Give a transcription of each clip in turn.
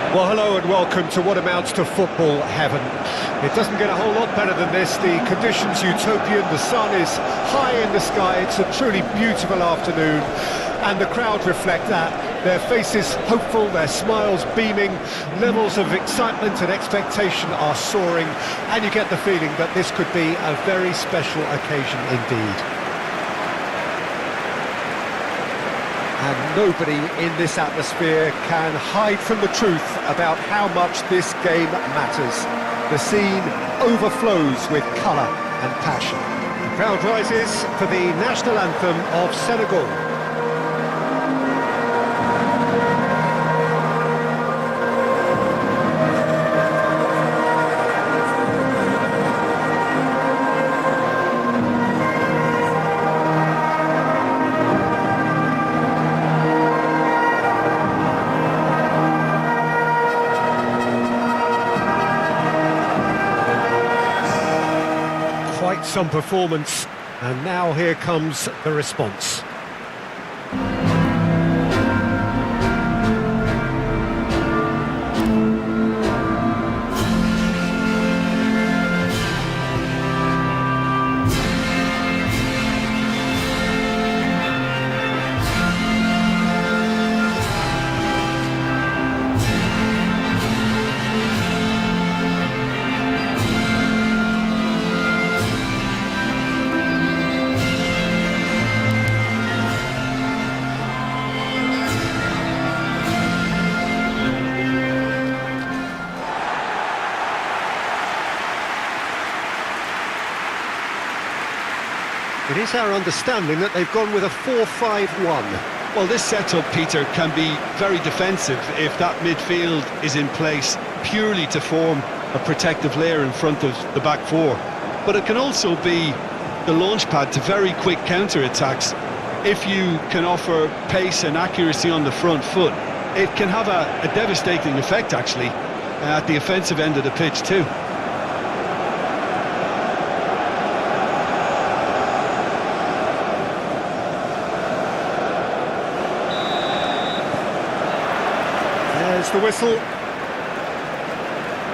Well, hello and welcome to what amounts to football heaven. It doesn't get a whole lot better than this. The conditions utopian, the sun is high in the sky, it's a truly beautiful afternoon, and the crowd reflect that. Their faces hopeful, their smiles beaming, levels of excitement and expectation are soaring, and you get the feeling that this could be a very special occasion indeed. And nobody in this atmosphere can hide from the truth about how much this game matters. The scene overflows with colour and passion. The crowd rises for the national anthem of Senegal. Quite some performance, and now here comes the response. It is our understanding that they've gone with a 4-5-1. Well, this setup, Peter, can be very defensive if that midfield is in place purely to form a protective layer in front of the back four. But it can also be the launch pad to very quick counter-attacks. If you can offer pace and accuracy on the front foot, it can have a devastating effect, actually, at the offensive end of the pitch too. There's the whistle.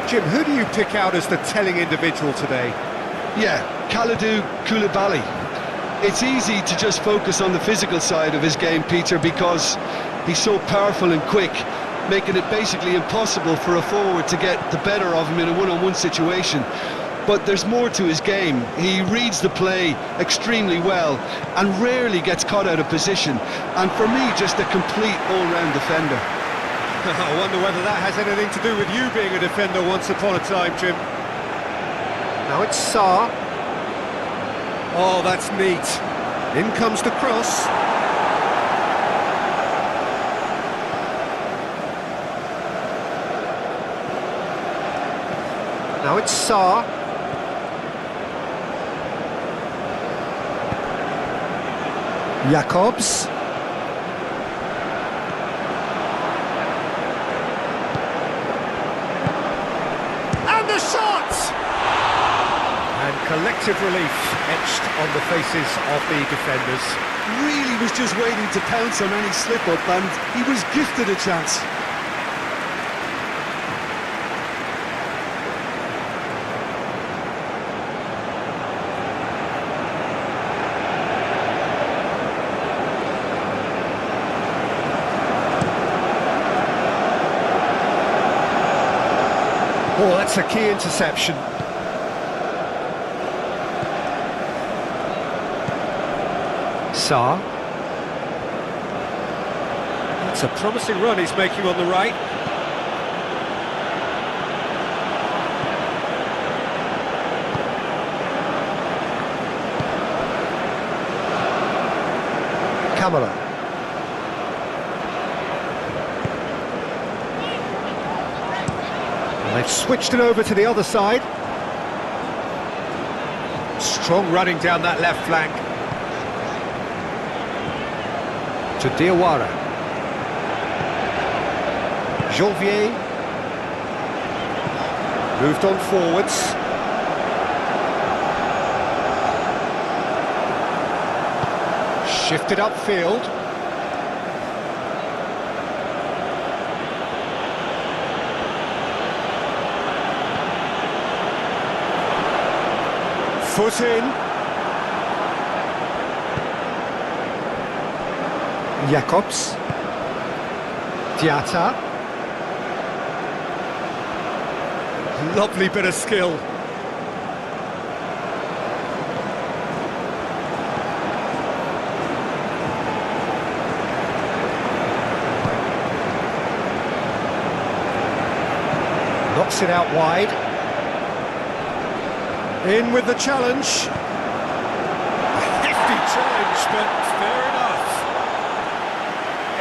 Jim, who do you pick out as the telling individual today? Yeah, Kalidou Koulibaly. It's easy to just focus on the physical side of his game, Peter, because he's so powerful and quick, making it basically impossible for a forward to get the better of him in a one-on-one situation. But there's more to his game. He reads the play extremely well and rarely gets caught out of position. And for me, just a complete all-round defender. I wonder whether that has anything to do with you being a defender once upon a time, Jim. Now it's Sarr. Oh, that's neat. In comes the cross. Now it's Sarr. Jacobs. The shot! And collective relief etched on the faces of the defenders. Really was just waiting to pounce on any slip-up, and he was gifted a chance. Oh, that's a key interception. Sarr. It's a promising run he's making on the right. Kamala. They've switched it over to the other side. Strong running down that left flank. To Diawara. Janvier. Moved on forwards. Shifted upfield. Foot in. Jacobs. Diatta. Lovely bit of skill. Knocks it out wide. In with the challenge. A hefty challenge, but fair enough.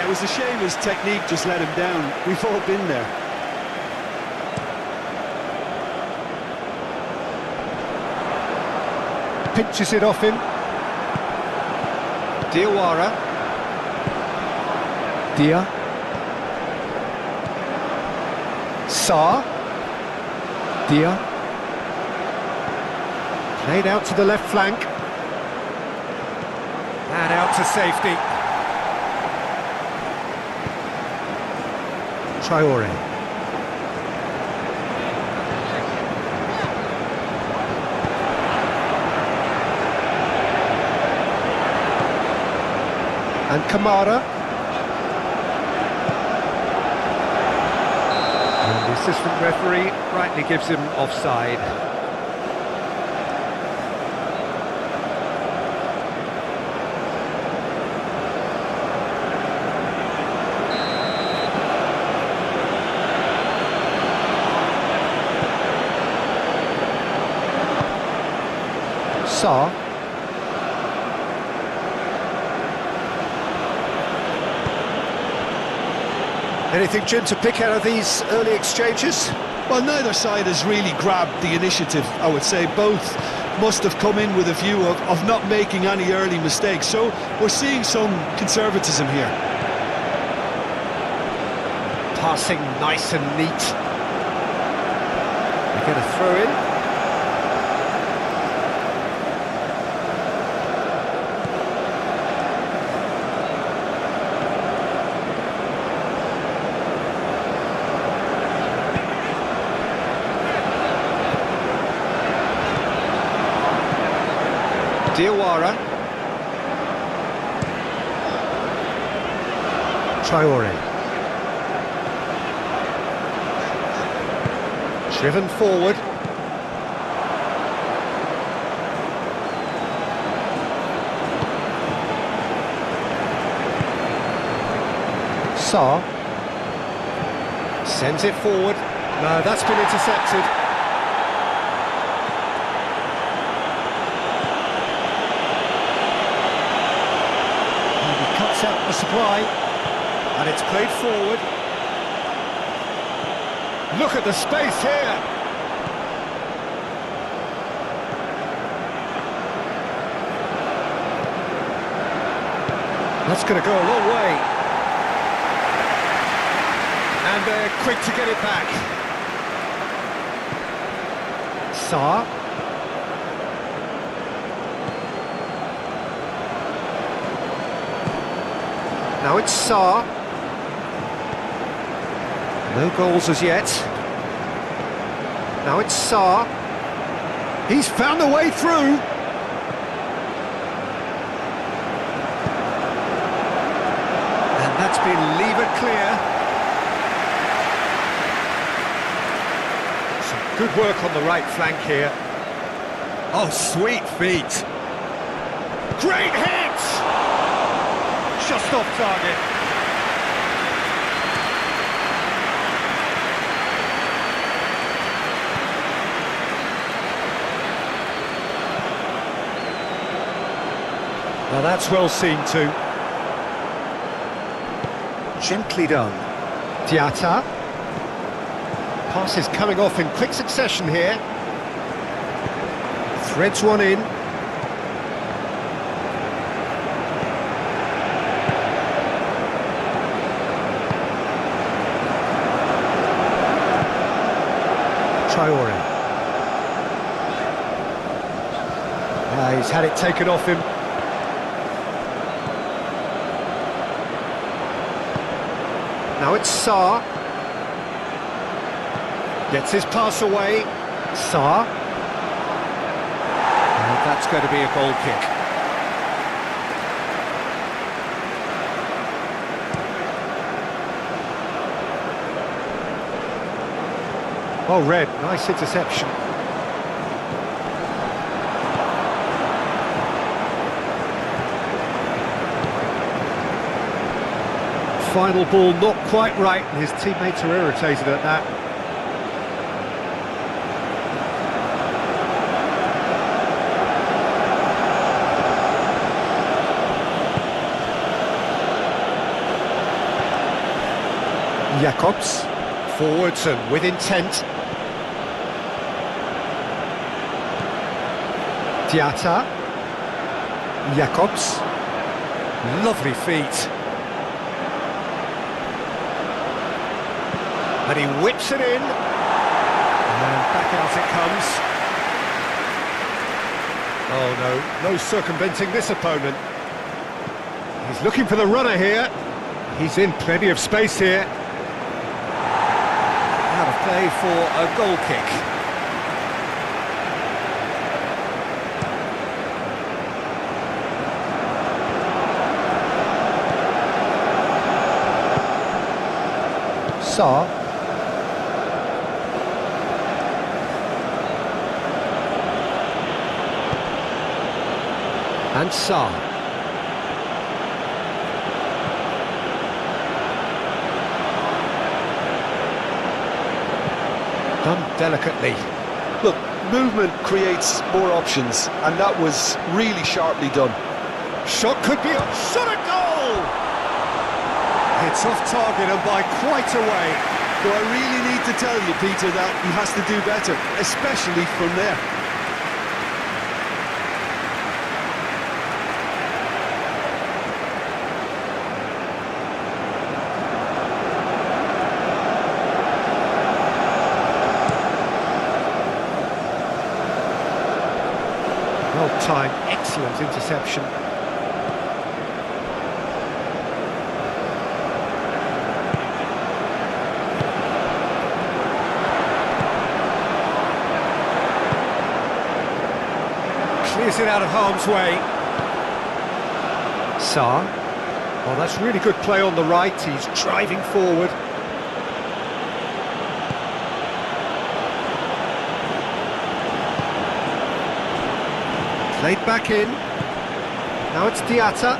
It was a shame his technique just let him down. We've all been there. Pinches it off him. Diawara. Dia. Sarr. Dia. Played out to the left flank. And out to safety. Traore. And Kamara. And the assistant referee rightly gives him offside. Sarr. Anything, Jim, to pick out of these early exchanges? Well, neither side has really grabbed the initiative, I would say. Both must have come in with a view of not making any early mistakes. So we're seeing some conservatism here. Passing nice and neat. They get a throw in. Diawara. Traore. Driven forward. Sarr. Sends it forward. No, that's been intercepted. Cuts out the supply, and it's played forward. Look at the space here. That's going to go a long way. And they're quick to get it back. Sarr. Now it's Sarr. No goals as yet. Now it's Sarr. He's found a way through. And that's been levered clear. Some good work on the right flank here. Oh, sweet feet. Great hit! Just off target. Now that's well seen too. Gently done. Diatta. Passes coming off in quick succession here. Threads one in. Traore. He's had it taken off him. Now it's Sarr. Gets his pass away. Sarr. that's going to be a goal kick. Well read, nice interception. Final ball not quite right, and his teammates are irritated at that. Jacobs, forwards and with intent. Diatta, Jacobs, lovely feet. And he whips it in, and back out it comes. Oh no, no circumventing this opponent. He's looking for the runner here. He's in plenty of space here. Out of play for a goal kick. Sarr. And Sarr. Done delicately. Look, movement creates more options, and that was really sharply done. Shot could be a shot at goal! It's off target and by quite a way. So I really need to tell you, Peter, that he has to do better, especially from there. Well-timed, excellent interception. Clears it out of harm's way. Sarr. Well, that's really good play on the right. He's driving forward. Played back in. Now it's Diatta.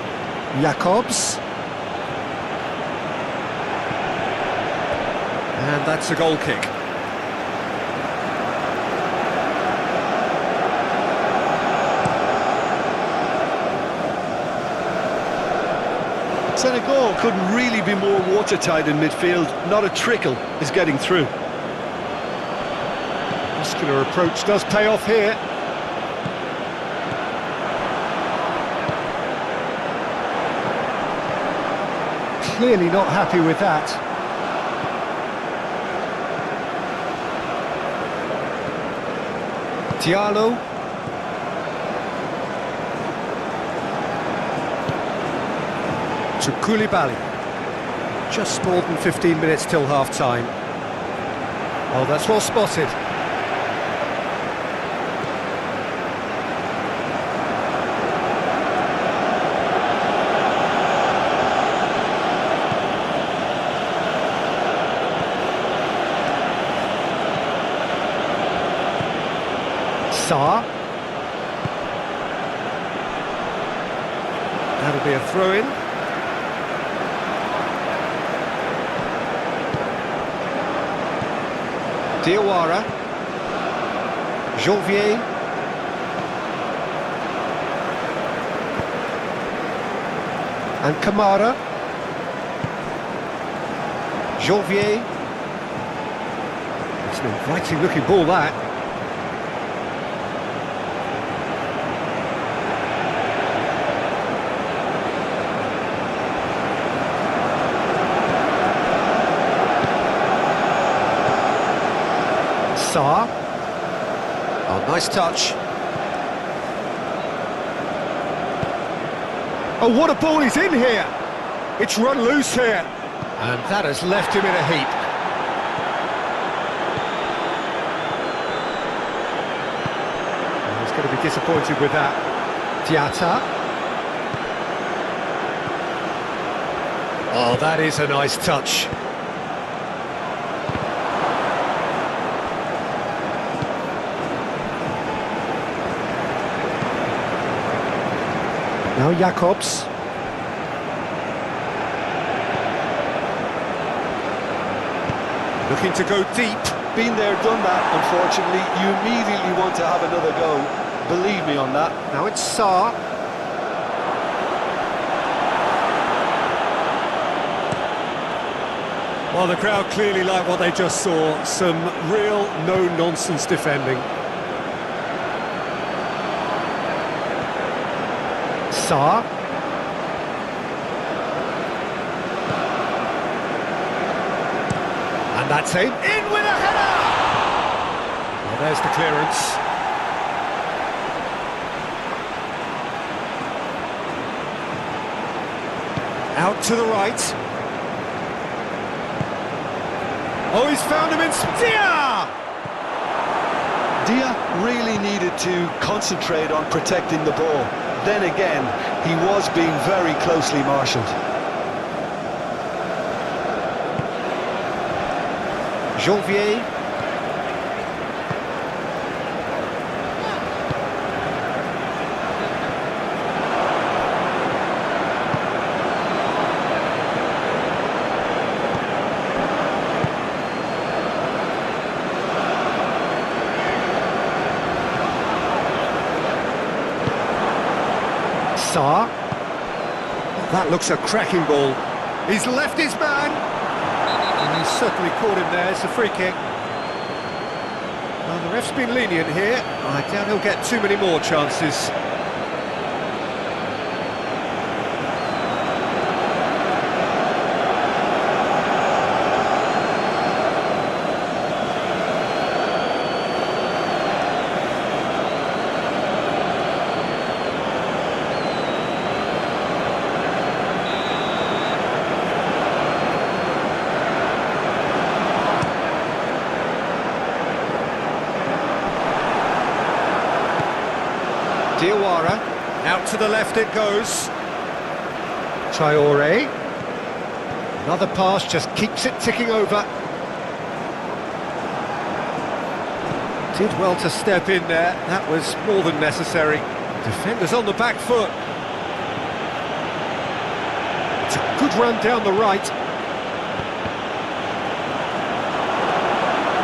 Jacobs. And that's a goal kick. Senegal couldn't really be more watertight in midfield. Not a trickle is getting through. Muscular approach does pay off here. Clearly not happy with that. Diallo. To Koulibaly. Just more than 15 minutes till half-time. Oh, that's well spotted. Sarr. That'll be a throw-in. Diawara. Janvier. And Kamara. Janvier. It's an inviting looking ball, that. Sarr. Oh, nice touch. Oh, what a ball he's in here! It's run loose here. And that has left him in a heap. Well, he's going to be disappointed with that. Diatta. Oh, that is a nice touch. Now Jacobs. Looking to go deep. Been there, done that, unfortunately. You immediately want to have another go. Believe me on that. Now it's Sarr. Well, the crowd clearly like what they just saw. Some real no-nonsense defending. Sarr. And that's it. In with a header! Well, there's the clearance. Out to the right. Oh, he's found him in Dia! Dia really needed to concentrate on protecting the ball. Then again, he was being very closely marshalled. Janvier. Sarr. That looks a cracking ball. He's left his man. And he's certainly caught him there. It's a free kick. Well, the ref's been lenient here. I doubt he'll get too many more chances. Diawara, out to the left it goes. Traore. Another pass, just keeps it ticking over. Did well to step in there, that was more than necessary. Defenders on the back foot. It's a good run down the right.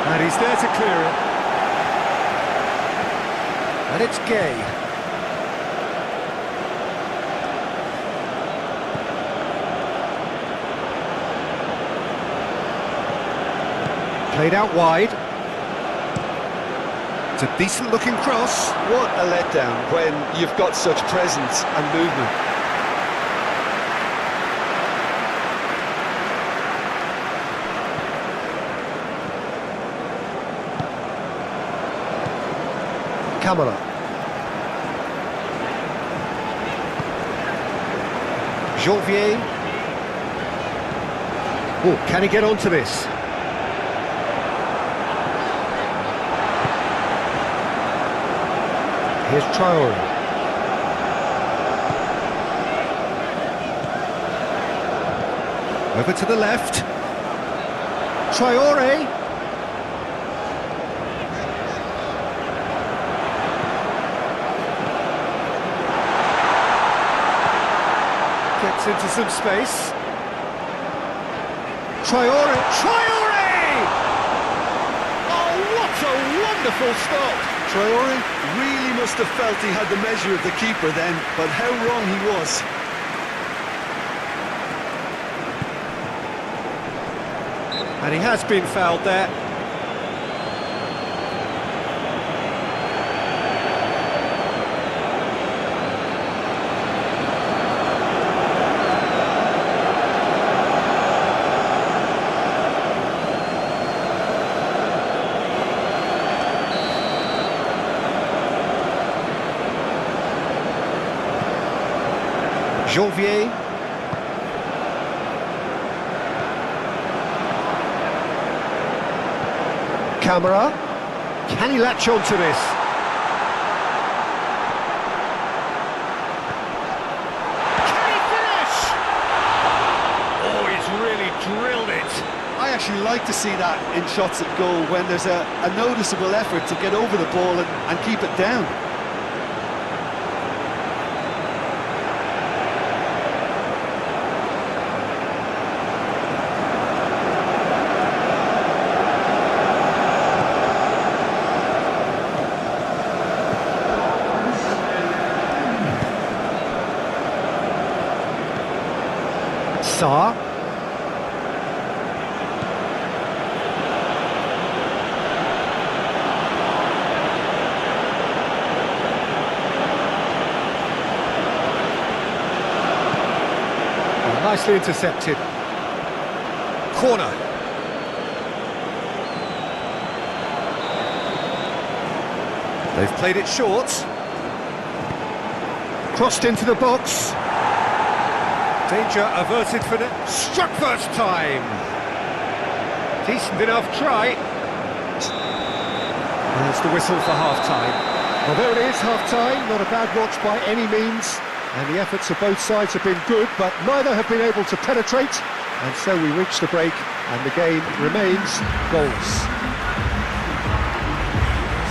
And he's there to clear it. And it's Gay. Played out wide. It's a decent looking cross. What a letdown when you've got such presence and movement. Camara. Janvier. Oh, can he get onto this? Here's Traore. Over to the left. Traore. Gets into some space. Traore. Traore! Oh, what a wonderful stop! Traore really must have felt he had the measure of the keeper then, but how wrong he was. And he has been fouled there. Janvier. Camara. Can he latch on to this? like to see that in shots at goal, when there's a noticeable effort to get over the ball and keep it down. Sarr. Nicely intercepted. Corner. They've played it short. Crossed into the box. Danger averted for the... Struck first time! Decent enough try. There's the whistle for half-time. Well, there it is, half-time. Not a bad watch by any means. And the efforts of both sides have been good, but neither have been able to penetrate. And so we reach the break, and the game remains goals.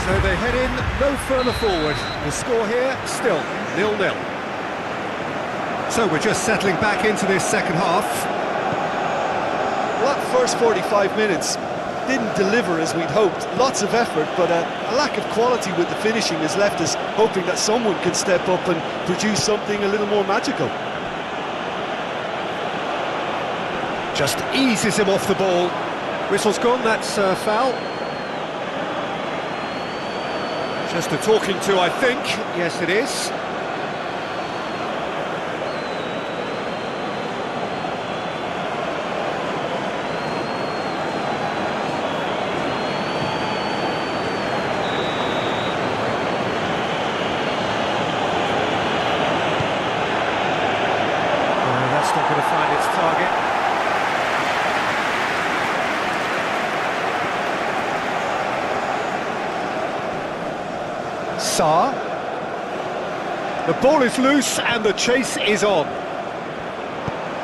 So they head in no further forward. The score here, still 0-0. So we're just settling back into this second half. Well, that first 45 minutes didn't deliver as we'd hoped. Lots of effort, but a lack of quality with the finishing has left us hoping that someone can step up and produce something a little more magical. Just eases him off the ball. Whistle's gone, that's a foul. Just a talking to, I think. Yes, it is. That's not going to find its target. Sarr. The ball is loose and the chase is on.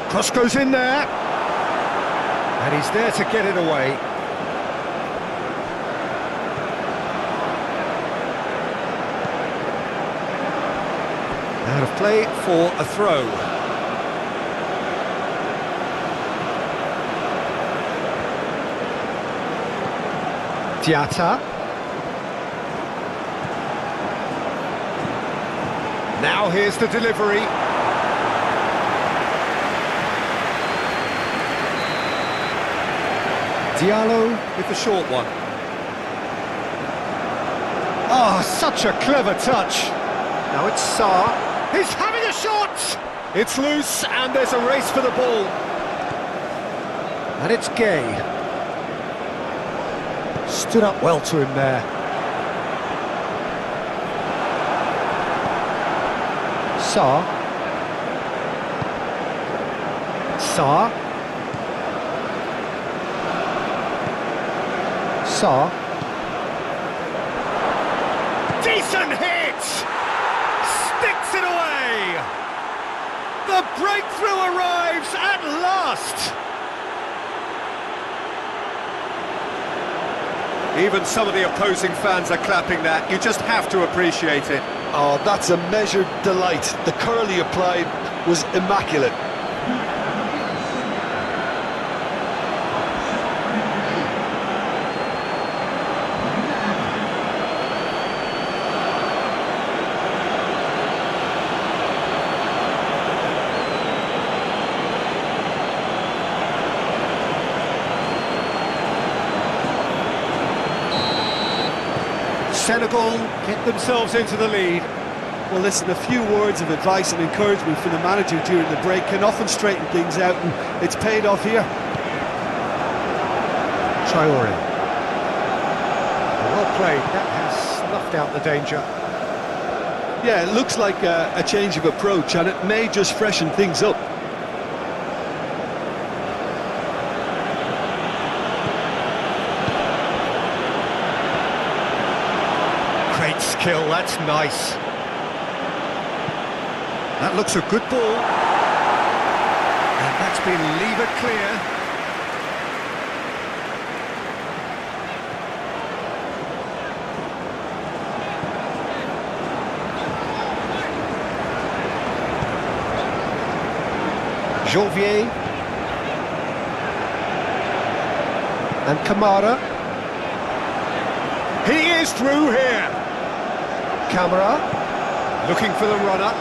Cross goes in there. And he's there to get it away. Out of play for a throw. Diatta. Now here's the delivery. Diallo with the short one. Oh, such a clever touch. Now it's Sarr. He's having a shot! It's loose and there's a race for the ball. And it's Gay. Stood up well to him there. Sarr. Sarr. Sarr. Decent hit! Sticks it away! The breakthrough arrives at last! Even some of the opposing fans are clapping that. You just have to appreciate it. Oh, that's a measured delight. The curl he applied was immaculate. Senegal get themselves into the lead. Well, listen, a few words of advice and encouragement from the manager during the break can often straighten things out, and it's paid off here. Traore. Well played, that has snuffed out the danger. Yeah, it looks like a change of approach, and it may just freshen things up. Great skill, that's nice. That looks a good ball. And that's been levered clear. Janvier. And Kamara. He is through here. Camera. Looking for the runner.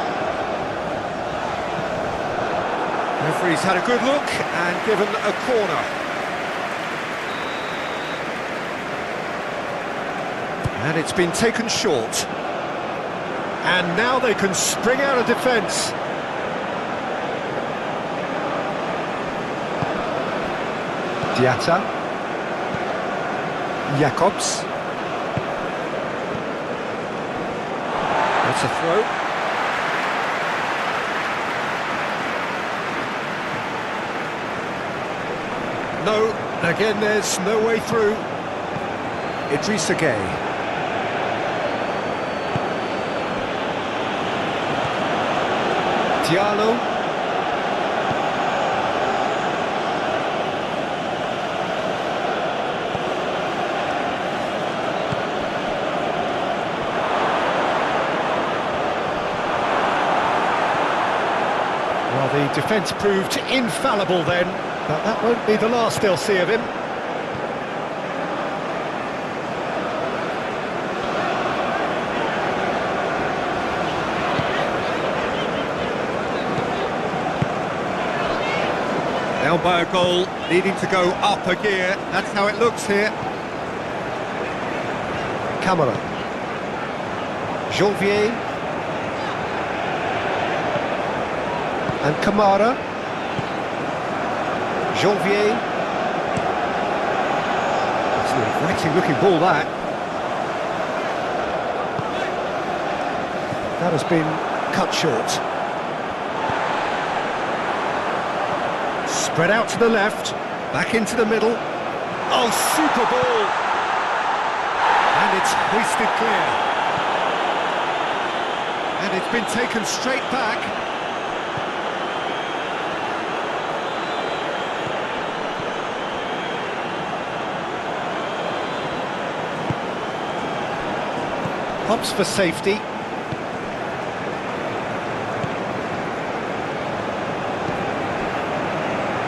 Referee's had a good look and given a corner. And it's been taken short. And now they can spring out of defence. Diatta. Jacobs. That's a throw. No, again there's no way through. Idrissa Gueye. Diallo. Well, the defence proved infallible then, but that won't be the last they'll see of him. Down by a goal, needing to go up a gear. That's how it looks here. Camera. Janvier. And Kamara. Janvier. It's an inviting looking ball, that. That has been cut short. Spread out to the left, back into the middle. Oh, super ball! And it's hoisted clear. And it's been taken straight back. Hops for safety.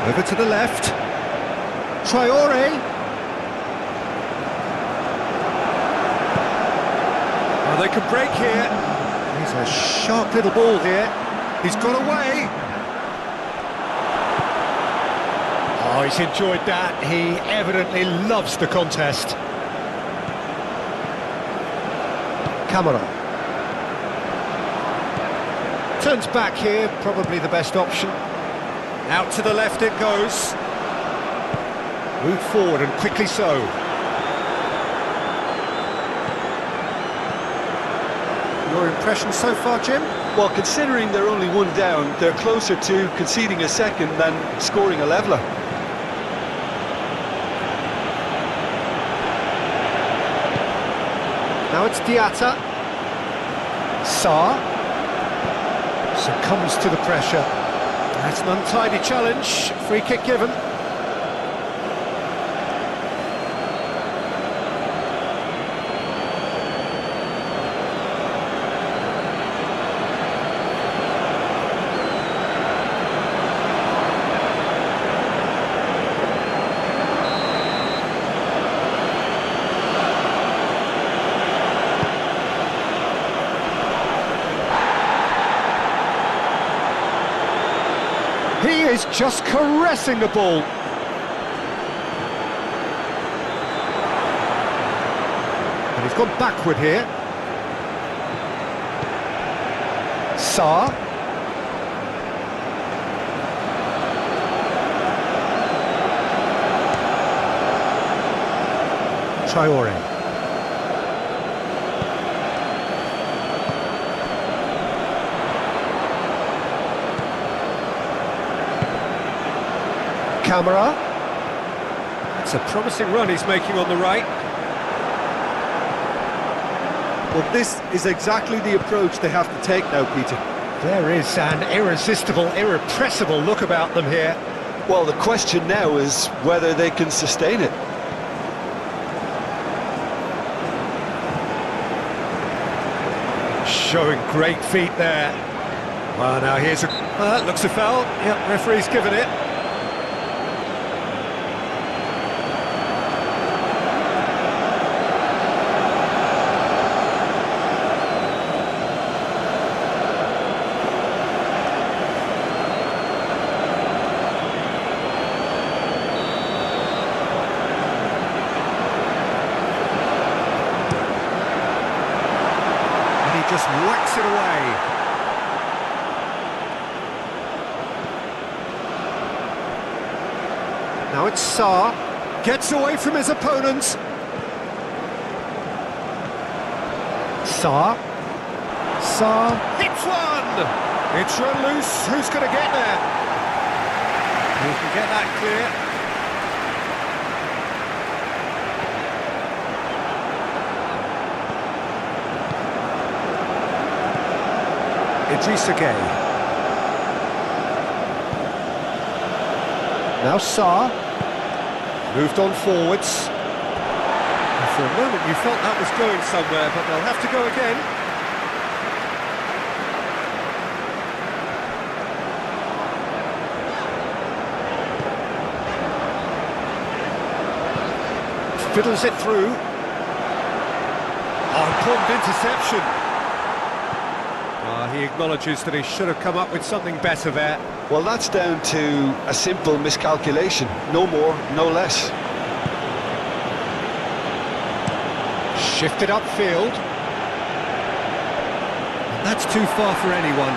Over to the left. Traore. Oh, they can break here. He's a sharp little ball here. He's got away. Oh, he's enjoyed that. He evidently loves the contest. Camera. Turns back here, probably the best option. Out to the left it goes. Move forward and quickly so. Your impression so far, Jim? Well, considering they're only one down, they're closer to conceding a second than scoring a leveller. Now it's Diatta. Sarr. Succumbs to the pressure. That's an untidy challenge. Free kick given. He is just caressing the ball. And he's gone backward here. Sarr. Traore. Camera. It's a promising run he's making on the right. Well, this is exactly the approach they have to take now, Peter. There is an irresistible, irrepressible look about them here. Well, the question now is whether they can sustain it. Showing great feet there. Well, now here's a Looks a foul. Yep, referee's given it. And he just whacks it away. Now it's Sarr, gets away from his opponents. Sarr hits one! It's run loose, who's going to get there? Who can get that clear? Idrissa Gueye. Now Sarr. Moved on forwards. And for a moment you felt that was going somewhere, but they'll have to go again. Fiddles it through. Oh, important interception. He acknowledges that he should have come up with something better there. Well, that's down to a simple miscalculation. No more, no less. Shifted upfield. And that's too far for anyone.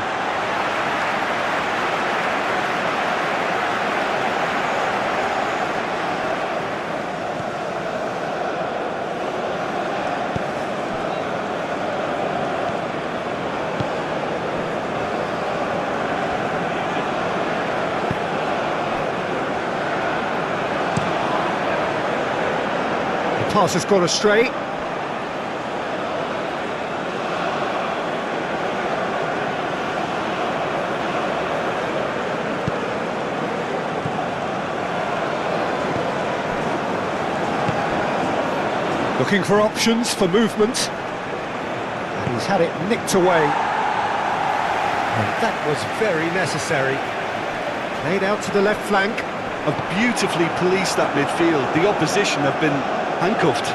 Pass has gone astray. Looking for options for movement. And he's had it nicked away. And that was very necessary. Played out to the left flank. Have beautifully policed that midfield. The opposition have been handcuffed.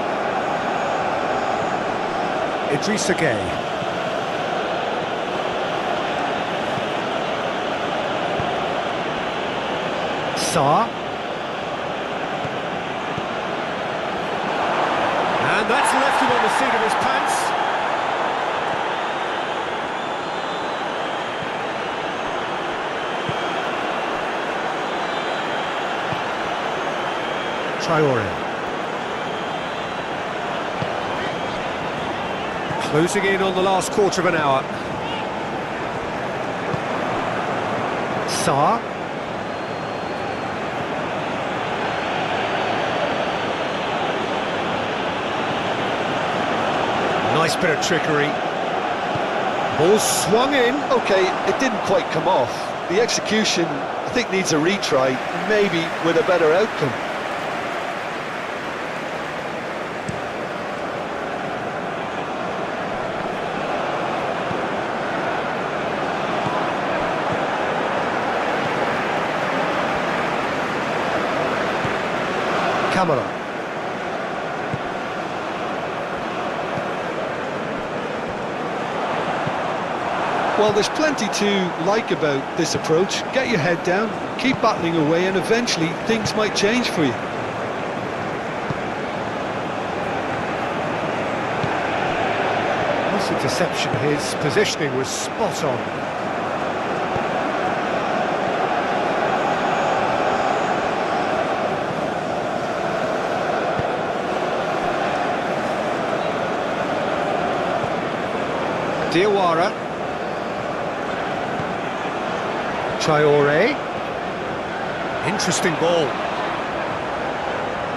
Idrissa Gueye. Sarr. And that's left him on the seat of his pants. Traoré. Closing in on the last quarter of an hour. Sarr. Nice bit of trickery. Ball swung in. Okay, it didn't quite come off. The execution, I think, needs a retry, maybe with a better outcome. Camera. Well, there's plenty to like about this approach. Get your head down, keep battling away, and eventually things might change for you. Nice interception. His positioning was spot on. Diawara. Traoré. Interesting ball.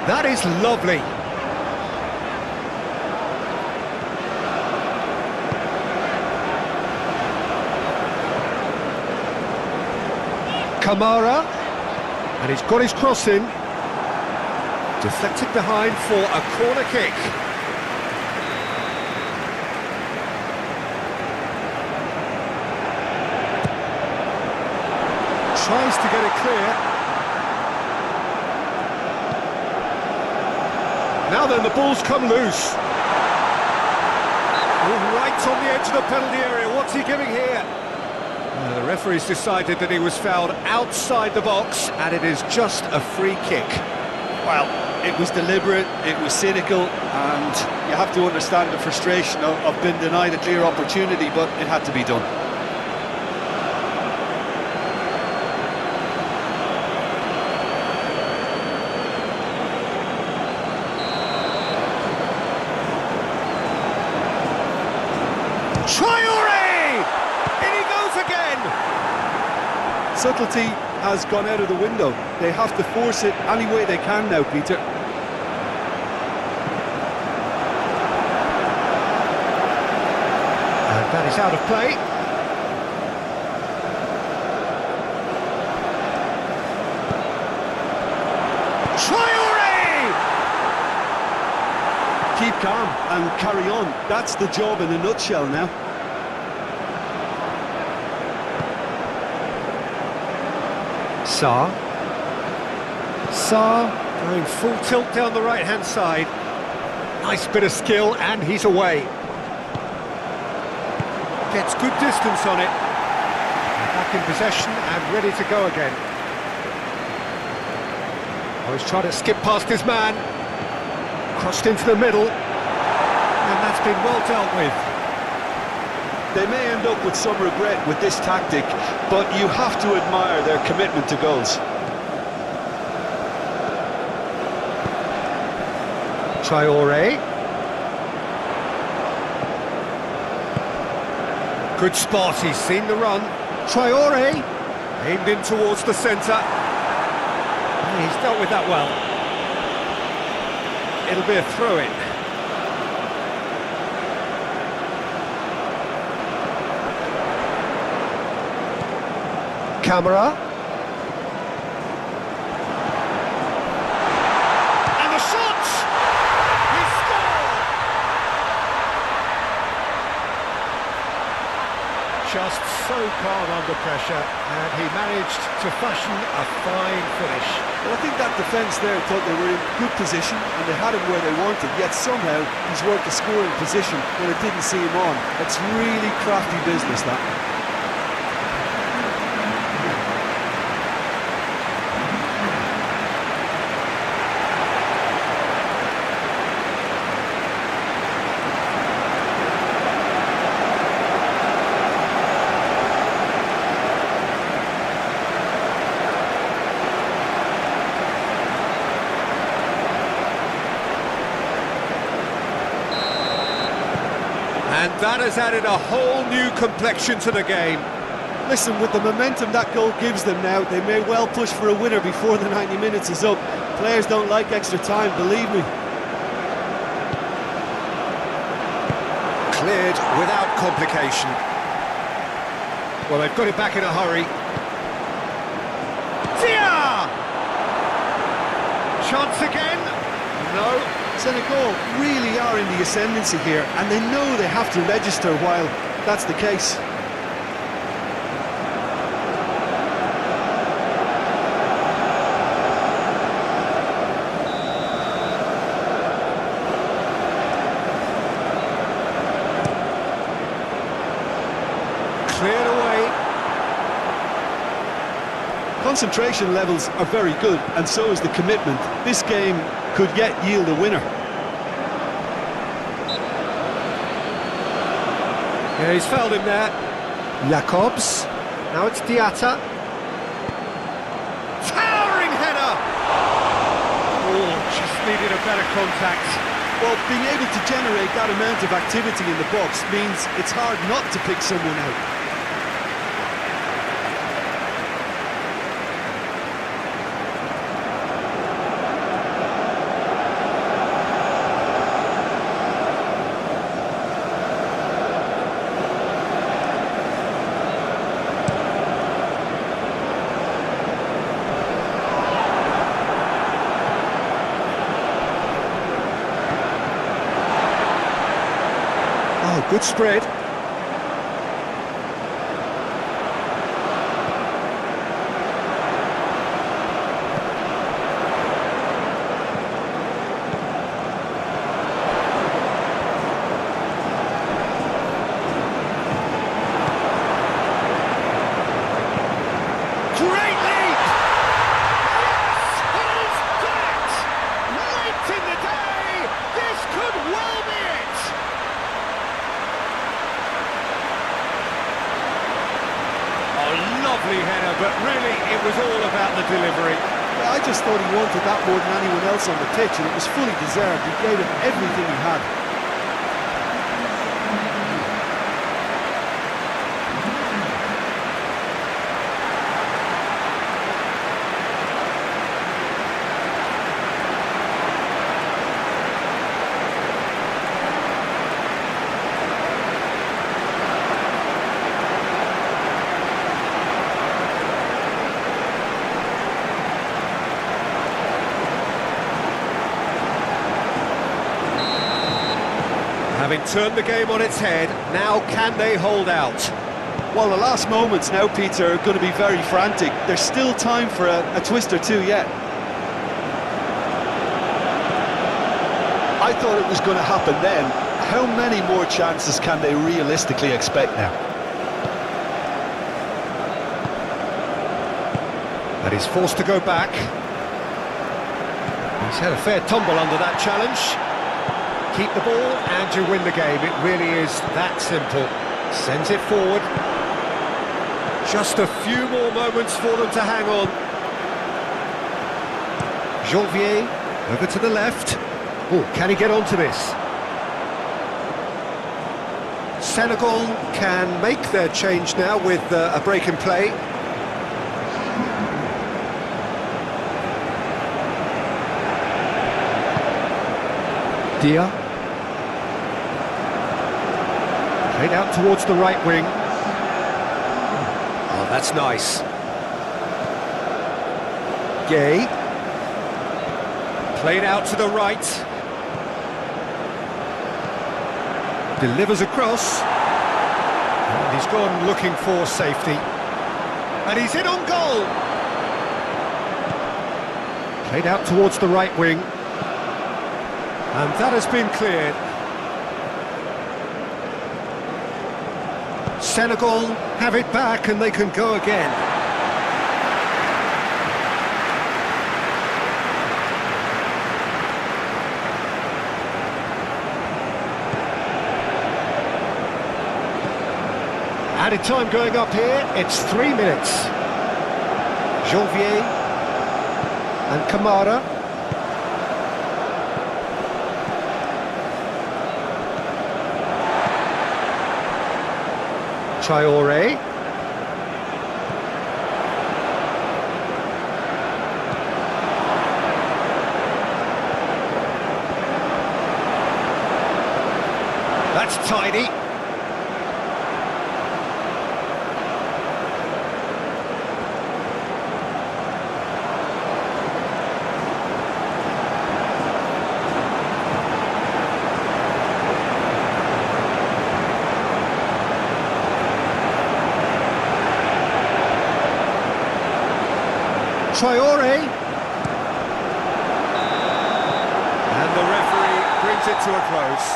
That is lovely. Kamara. And he's got his cross in. Deflected behind for a corner kick. Tries to get it clear. Now then, the ball's come loose. Oh, right on the edge of the penalty area. What's he giving here? The referee's decided that he was fouled outside the box, and it is just a free kick. Well, it was deliberate, it was cynical, and you have to understand the frustration of being denied a clear opportunity, but it had to be done. Subtlety has gone out of the window. They have to force it any way they can now, Peter. And that is out of play. Traoré! Keep calm and carry on. That's the job in a nutshell now. Sarr going full tilt down the right-hand side. Nice bit of skill, and he's away. Gets good distance on it. Back in possession and ready to go again. Oh, he's trying to skip past his man. Crossed into the middle. And that's been well dealt with. They may end up with some regret with this tactic, but you have to admire their commitment to goals. Traoré. Good spot, he's seen the run. Traoré, aimed in towards the centre. He's dealt with that well. It'll be a throw-in. Camera. And the shot! He scored! Just so calm under pressure, and he managed to fashion a fine finish. Well, I think that defence there thought they were in good position and they had him where they wanted, yet somehow he's worked a scoring position when it didn't see him on. It's really crafty business, that. And that has added a whole new complexion to the game. Listen, with the momentum that goal gives them now, they may well push for a winner before the 90 minutes is up. Players don't like extra time, believe me. Cleared without complication. Well, they've got it back in a hurry. Tia! Chance again? No. Senegal really are in the ascendancy here, and they know they have to register while that's the case. Cleared away. Concentration levels are very good, and so is the commitment. This game could yet yield a winner. Yeah, he's fouled him there. Jacobs. Now it's Diatta. Towering header! Oh, just needed a better contact. Well, being able to generate that amount of activity in the box means it's hard not to pick someone out. Good spread. was all about the delivery. Yeah, I just thought he wanted that more than anyone else on the pitch, and it was fully deserved. He gave it everything he had. Having turned the game on its head, now can they hold out? Well, the last moments now, Peter, are going to be very frantic. There's still time for a twist or two yet. I thought it was going to happen then. How many more chances can they realistically expect now? And he's forced to go back. He's had a fair tumble under that challenge. Keep the ball and you win the game. It really is that simple. Sends it forward. Just a few more moments for them to hang on. Janvier over to the left. Oh, can he get onto this? Senegal can make their change now with a break in play. Dia. Played out towards the right wing. Oh, that's nice. Gay. Played out to the right. Delivers across. And he's gone looking for safety. And he's in on goal. Played out towards the right wing. And that has been cleared. Senegal have it back and they can go again. Added time going up here, it's 3 minutes. Janvier and Kamara. Traoré. That's tidy. Traoré. And the referee brings it to a close.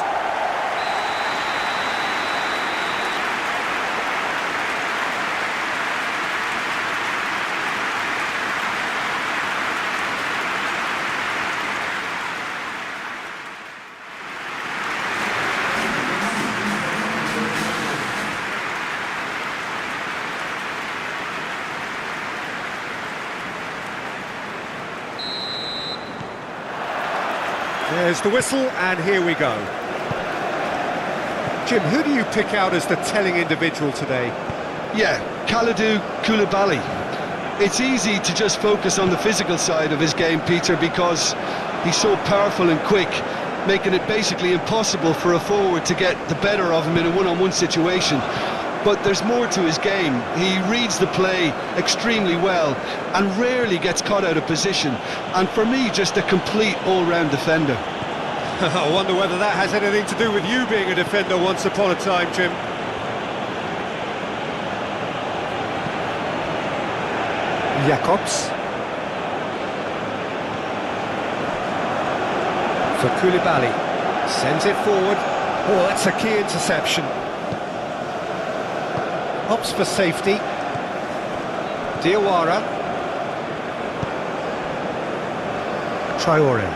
There's the whistle, and here we go. Jim, who do you pick out as the telling individual today? Yeah, Kalidou Koulibaly. It's easy to just focus on the physical side of his game, Peter, because he's so powerful and quick, making it basically impossible for a forward to get the better of him in a one-on-one situation. But there's more to his game. He reads the play extremely well and rarely gets caught out of position. And for me, just a complete all-round defender. I wonder whether that has anything to do with you being a defender once upon a time, Jim. Jacobs. For Koulibaly. Sends it forward. Oh, that's a key interception. Opts for safety. Diawara. Traoré.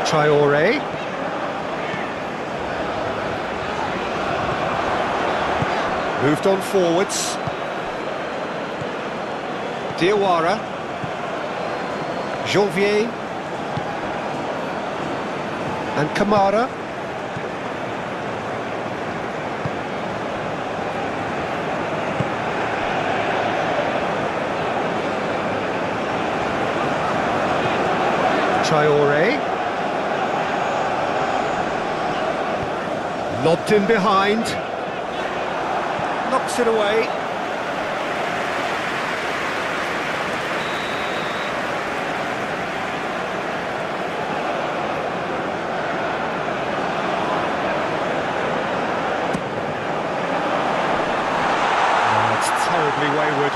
Traoré. Moved on forwards. Diawara. Janvier. And Kamara. Traoré. Lobbed in behind. Knocks it away. It's terribly wayward.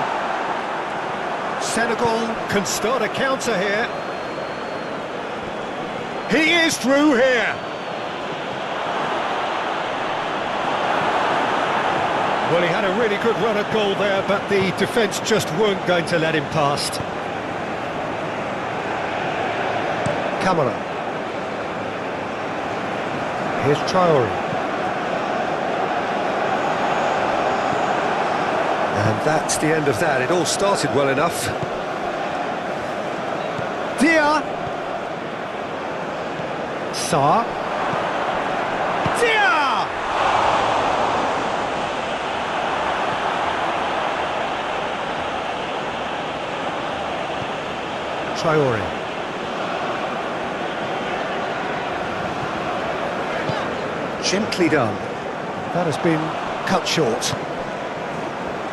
Senegal can start a counter here. He is through here. Well, he had a really good run at goal there, but the defence just weren't going to let him past. Kamara. Here's Traoré. And that's the end of that. It all started well enough. Dia. Sa. Dia! Traoré. Gently done. That has been cut short.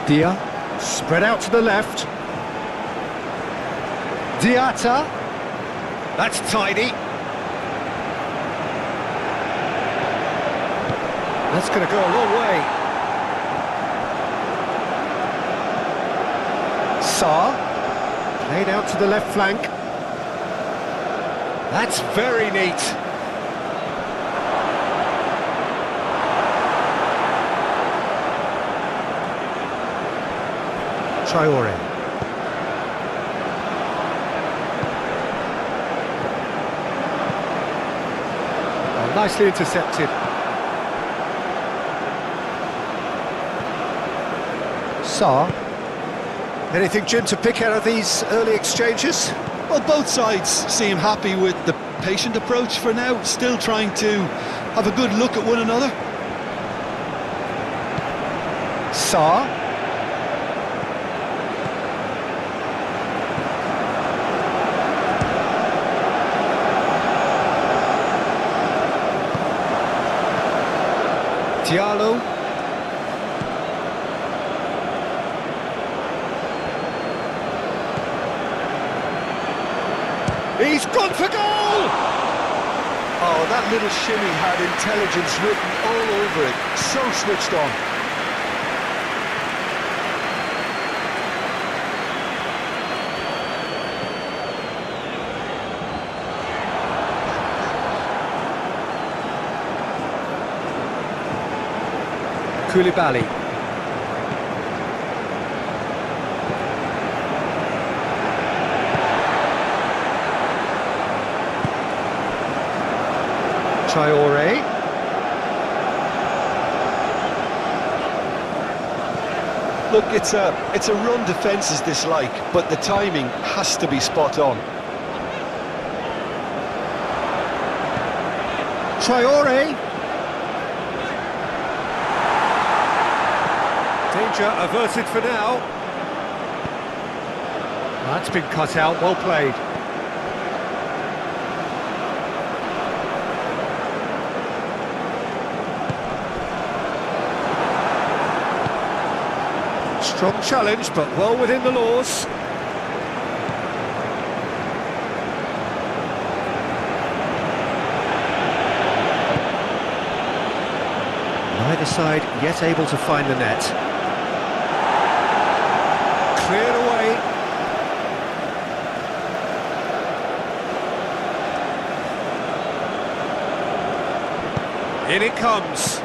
Dia. Spread out to the left. Diata. That's tidy. That's going to go a long way. Sa. Played out to the left flank. That's very neat. Traoré. Oh, nicely intercepted. Sa. Anything, Jim, to pick out of these early exchanges? Well, both sides seem happy with the patient approach for now, still trying to have a good look at one another. Sa. Diallo. He's gone for goal! Oh, that little shimmy had intelligence written all over it. So switched on. Koulibaly. Traoré. Look, it's a run defence's dislike, but the timing has to be spot on. Traoré. Danger averted for now. That's been cut out, well played. Strong challenge, but well within the laws. Neither side yet able to find the net. Cleared away. In it comes.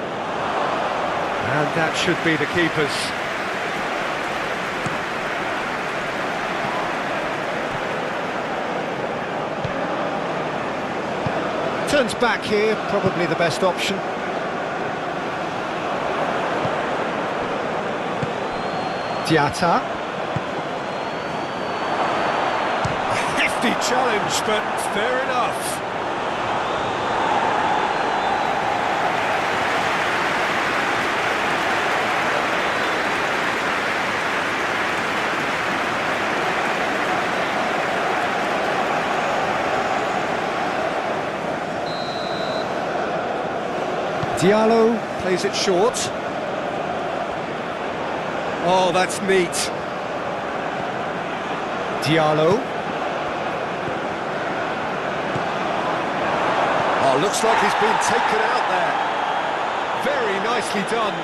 And that should be the keeper's. Turns back here, probably the best option. Diatta. A hefty challenge, but fair enough. Diallo plays it short. Oh, that's neat. Diallo. Oh, looks like he's been taken out there. Very nicely done.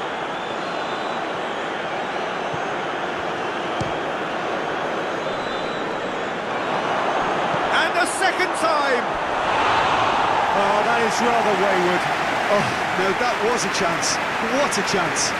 And a second time. Oh, that is rather wayward. Oh, no, that was a chance. What a chance.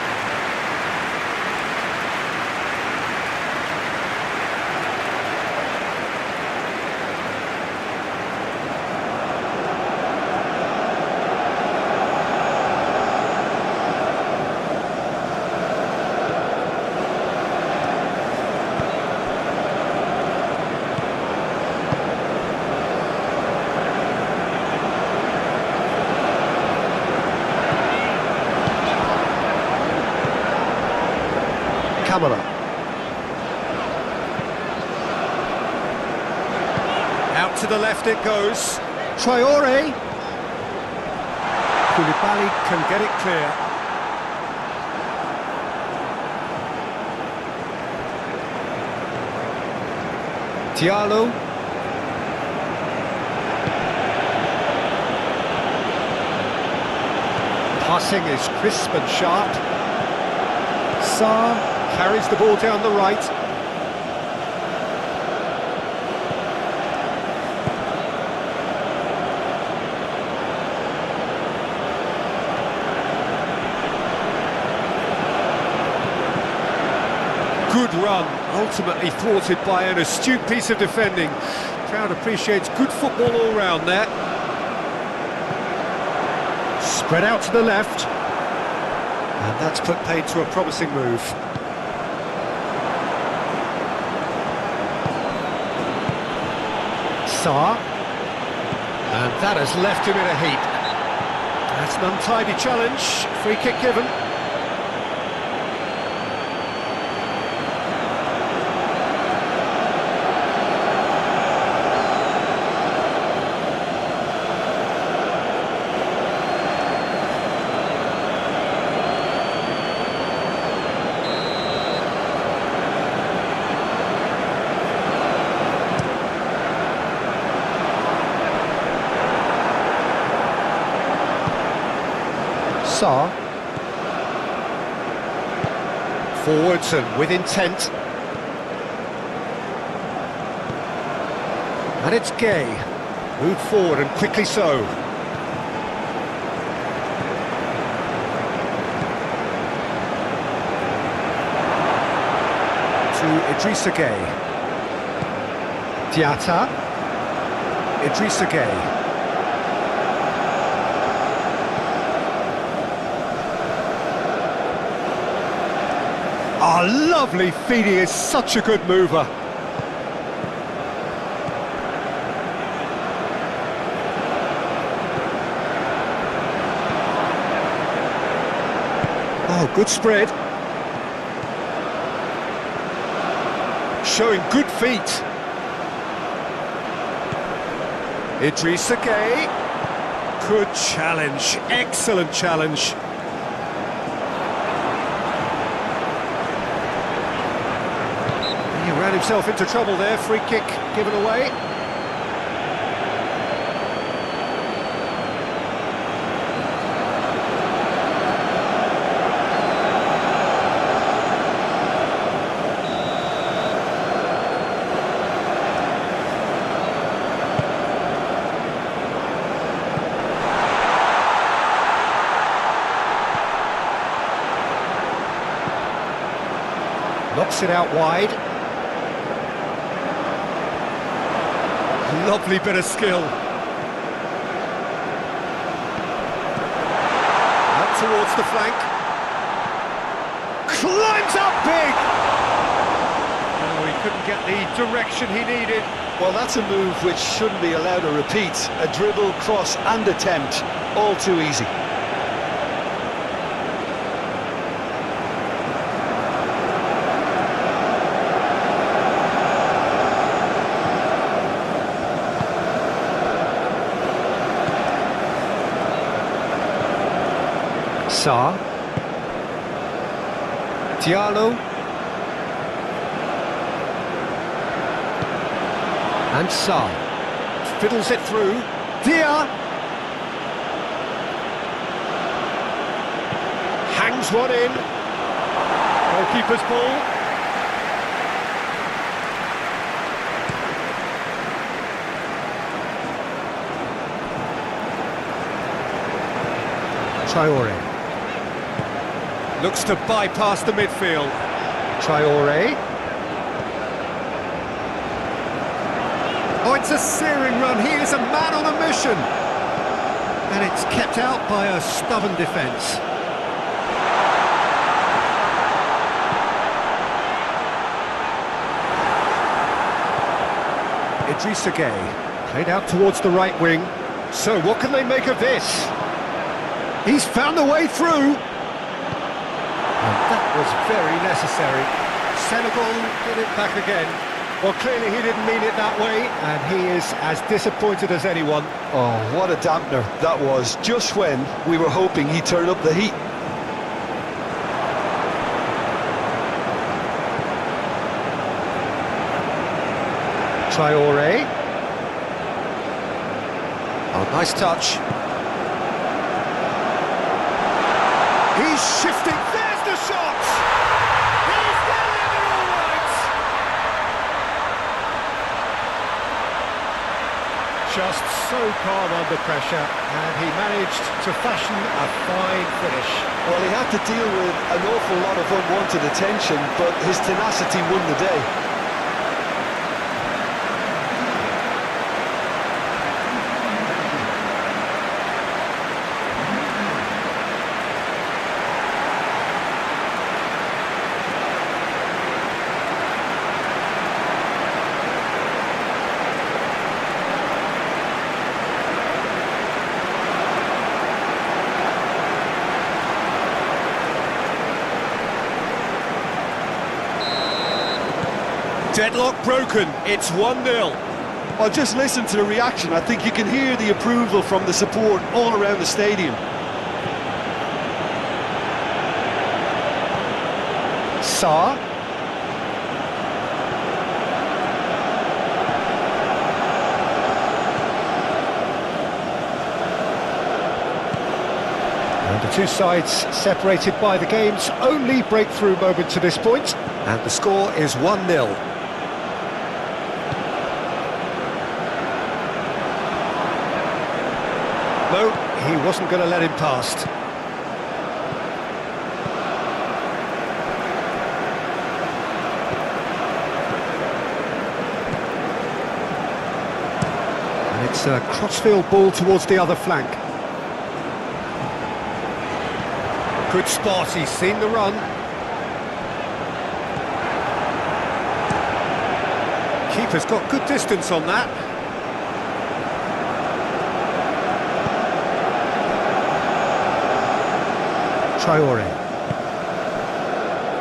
Out to the left it goes. Traore. Koulibaly can get it clear. Diallo. Passing is crisp and sharp. Sarr carries the ball down the right. Good run, ultimately thwarted by an astute piece of defending. Crowd appreciates good football all round there. Spread out to the left. And that's put paid to a promising move. Sarr. And that has left him in a heap. That's an untidy challenge. Free kick given. Sarr. Forwards and with intent. And it's Gay. Moved forward and quickly so. To Idrissa Gay. Diatta. Idrissa Gay. Oh, lovely feed, he is such a good mover. Oh, good spread. Showing good feet. Idrissa Gay. Good challenge, excellent challenge. He ran himself into trouble there, free kick given away. Knocks it out wide. Lovely bit of skill. Out towards the flank. Climbs up big! couldn't get the direction he needed. Well, that's a move which shouldn't be allowed to repeat. A dribble, cross and attempt, all too easy. Sarr. Diallo. And Sarr. Fiddles it through. Dia. Hangs one in. Goalkeeper's ball. Traore. Looks to bypass the midfield. Traore. Oh, it's a searing run. He is a man on a mission. And it's kept out by a stubborn defence. Idrissa Gueye, played out towards the right wing. So what can they make of this? He's found a way through. And that was very necessary. Senegal did it back again. Well, clearly he didn't mean it that way, and he is as disappointed as anyone. Oh, what a dampener that was, just when we were hoping he'd turn up the heat. Traore. Oh, nice touch. He's shifting. There's the shot! He's delivered all right! Just so calm under pressure, and he managed to fashion a fine finish. Well, he had to deal with an awful lot of unwanted attention, but his tenacity won the day. Deadlock broken, it's 1-0. Well, just listen to the reaction. I think you can hear the approval from the support all around the stadium. Sarr. And the two sides separated by the game's only breakthrough moment to this point, and the score is 1-0. No, he wasn't going to let him past. And it's a crossfield ball towards the other flank. Good spot, he's seen the run. Keeper's got good distance on that. Traore.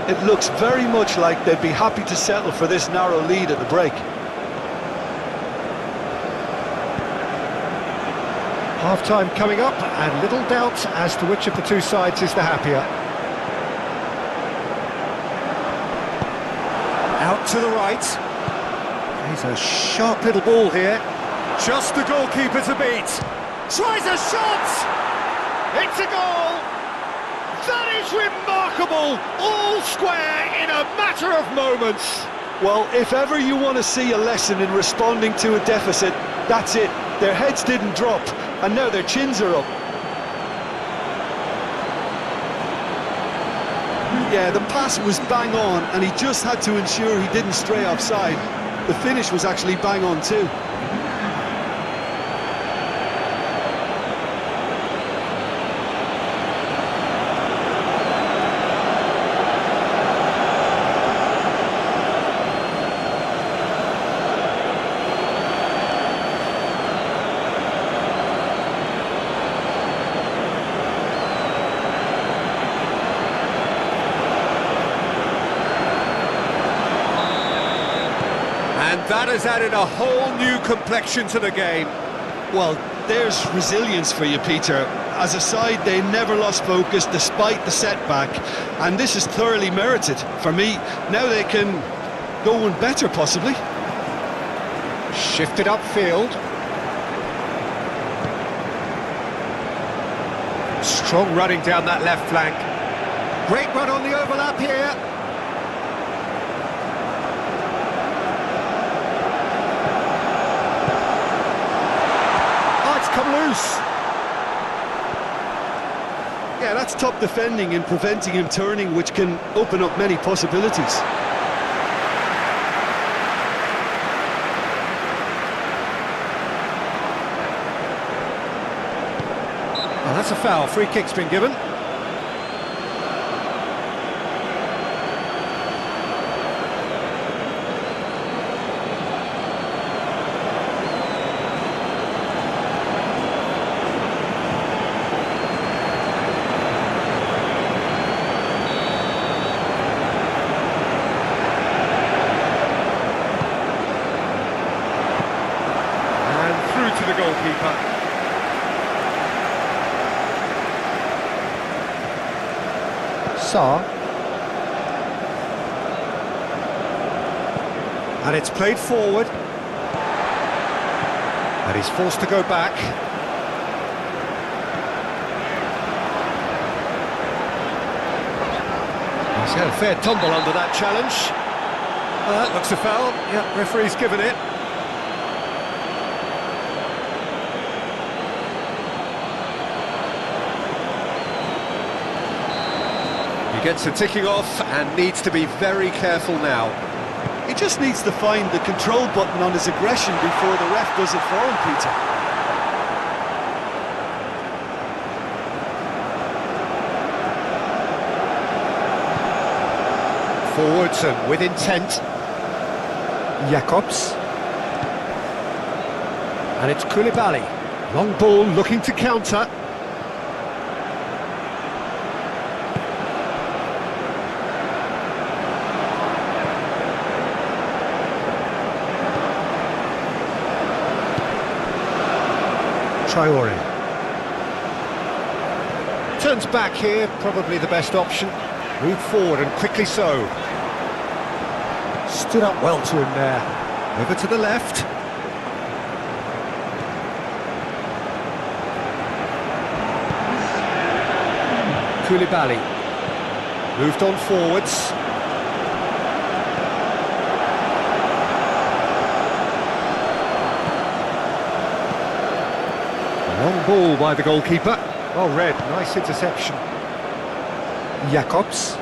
It looks very much like they'd be happy to settle for this narrow lead at the break. Half-time coming up, and little doubt as to which of the two sides is the happier. Out to the right. He's a sharp little ball here. Just the goalkeeper to beat. Tries a shot! It's a goal! That is remarkable! All square in a matter of moments. Well, if ever you want to see a lesson in responding to a deficit, that's it. Their heads didn't drop, and now their chins are up. Yeah, the pass was bang on, and he just had to ensure he didn't stray offside. The finish was actually bang on too. That has added a whole new complexion to the game. Well, there's resilience for you, Peter. As a side, they never lost focus despite the setback, and this is thoroughly merited. For me, now they can go one better, possibly. Shifted upfield. Strong running down that left flank. Great run on the overlap here. Oh, it's come loose. Yeah, that's top defending and preventing him turning, which can open up many possibilities. Oh, that's a foul. Free kick's been given. And through to the goalkeeper. And it's played forward. And he's forced to go back. He's had a fair tumble under that challenge. That looks a foul. Yeah, referee's given it. He gets the ticking off and needs to be very careful now. He just needs to find the control button on his aggression before the ref does it for him, Peter. Forwards and with intent. Jacobs. And it's Koulibaly. Long ball looking to counter. Traore. Turns back here, probably the best option. Move forward and quickly so. Stood up well to him there. Over to the left. Koulibaly. Moved on forwards. Long ball by the goalkeeper. Well read, nice interception. Jacobs.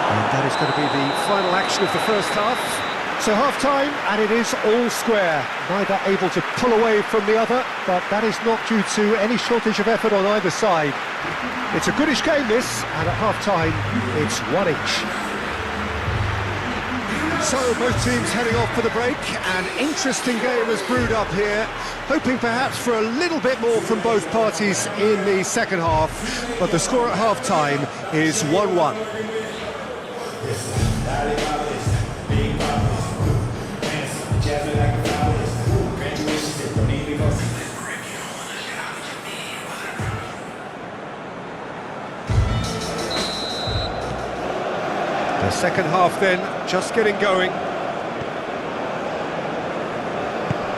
And that is going to be the final action of the first half. So half-time, and it is all square. Neither able to pull away from the other, but that is not due to any shortage of effort on either side. It's a goodish game, this, and at half-time, it's one each. So both teams heading off for the break. An interesting game has brewed up here, hoping perhaps for a little bit more from both parties in the second half, but the score at half-time is 1-1. The second half then, just getting going.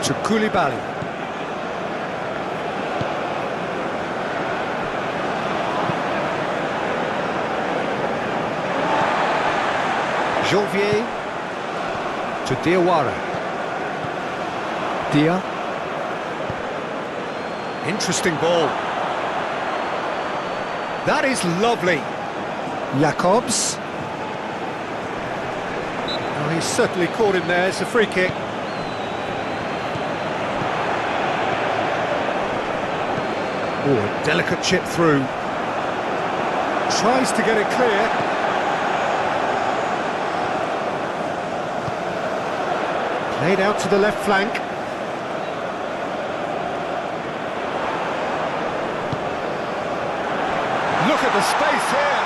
To Koulibaly. Janvier. To Diawara. Dia. Interesting ball. That is lovely. Jacobs. Oh, he's certainly caught him there. It's a free kick. Oh, a delicate chip through. Tries to get it clear. Played out to the left flank. Look at the space here.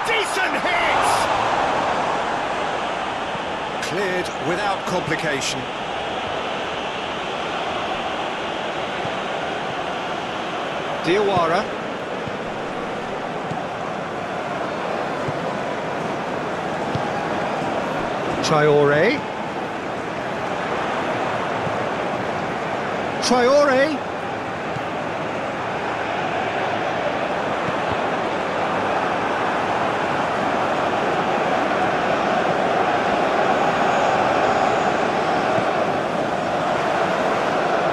Decent hit! Cleared without complication. Diawara. Traore. Traore.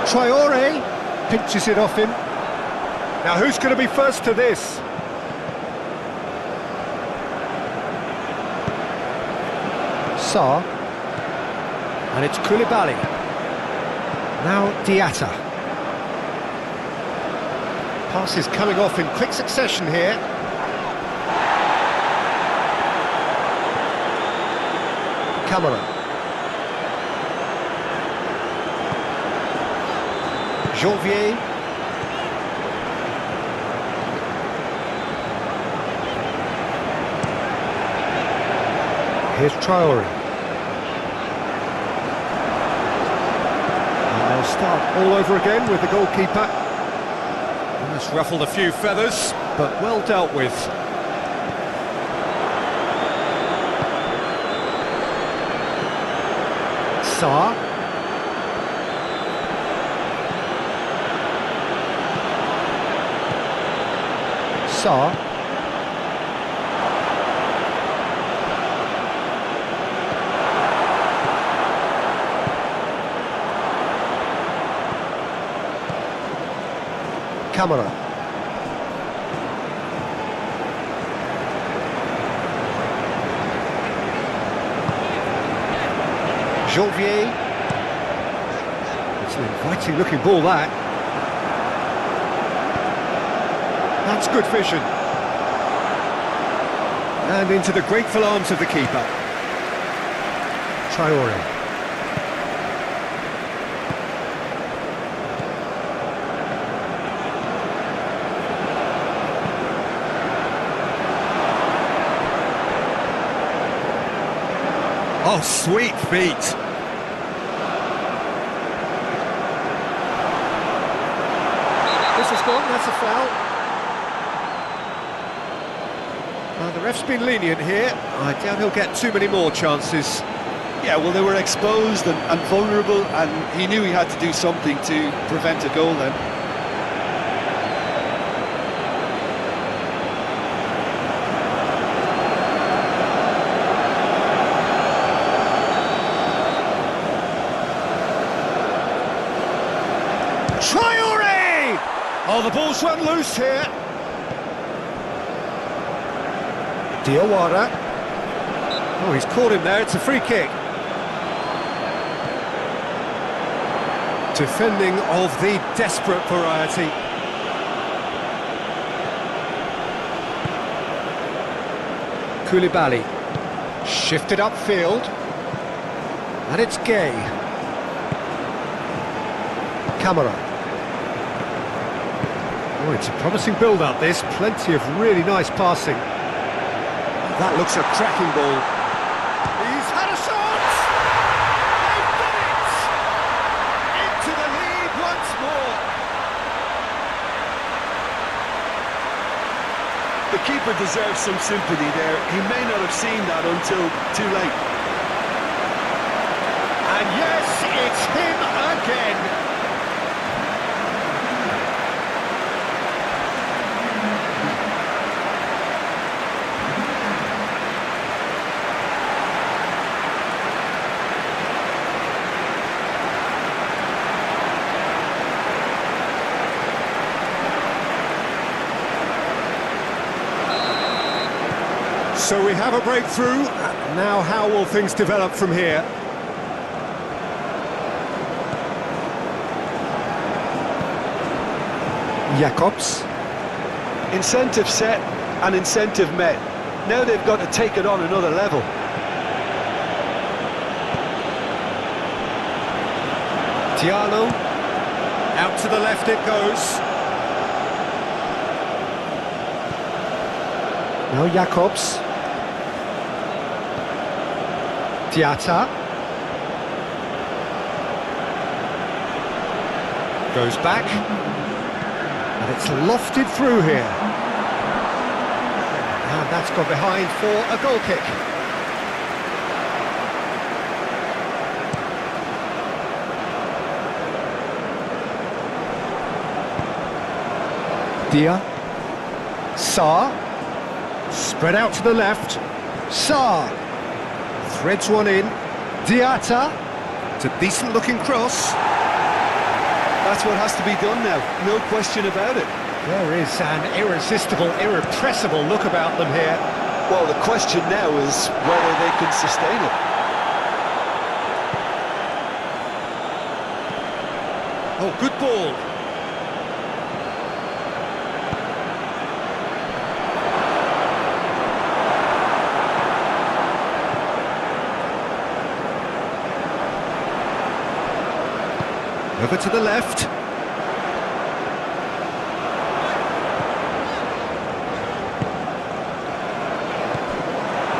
Traore pinches it off him. Now who's going to be first to this? Sarr. And it's Koulibaly. Now Diatta. Pass is coming off in quick succession here. Camara. Janvier. Here's Traore. And they'll start all over again with the goalkeeper. Almost ruffled a few feathers, but well dealt with. Sarr. Sarr. Camara. Janvier. It's an inviting looking ball, that. That's good vision. And into the grateful arms of the keeper. Traore. Oh, sweet feet. This has gone, that's a foul. The ref's been lenient here. I doubt he'll get too many more chances. Yeah, well, they were exposed and vulnerable, and he knew he had to do something to prevent a goal then. Traore! Oh, the ball's run loose here. Diawara. Oh, he's caught him there, it's a free kick. Defending of the desperate variety. Koulibaly. Shifted upfield. And it's Gay. Camara. Oh, it's a promising build-up, this. Plenty of really nice passing. That looks a cracking ball. He's had a shot! They've done it! Into the lead once more. The keeper deserves some sympathy there. He may not have seen that until too late. And yes, it's him again. So we have a breakthrough. Now how will things develop from here? Jacobs. Incentive set and incentive met. Now they've got to take it on another level. Tiano. Out to the left it goes. Now Jacobs. Diatta. Goes back. And it's lofted through here. And that's gone behind for a goal kick. Dia. Sarr. Spread out to the left. Sarr. Threads one in. Diatta. It's a decent looking cross. That's what has to be done now, no question about it. There is an irresistible, irrepressible look about them here. Well, the question now is whether they can sustain it. Oh, good ball. Over to the left.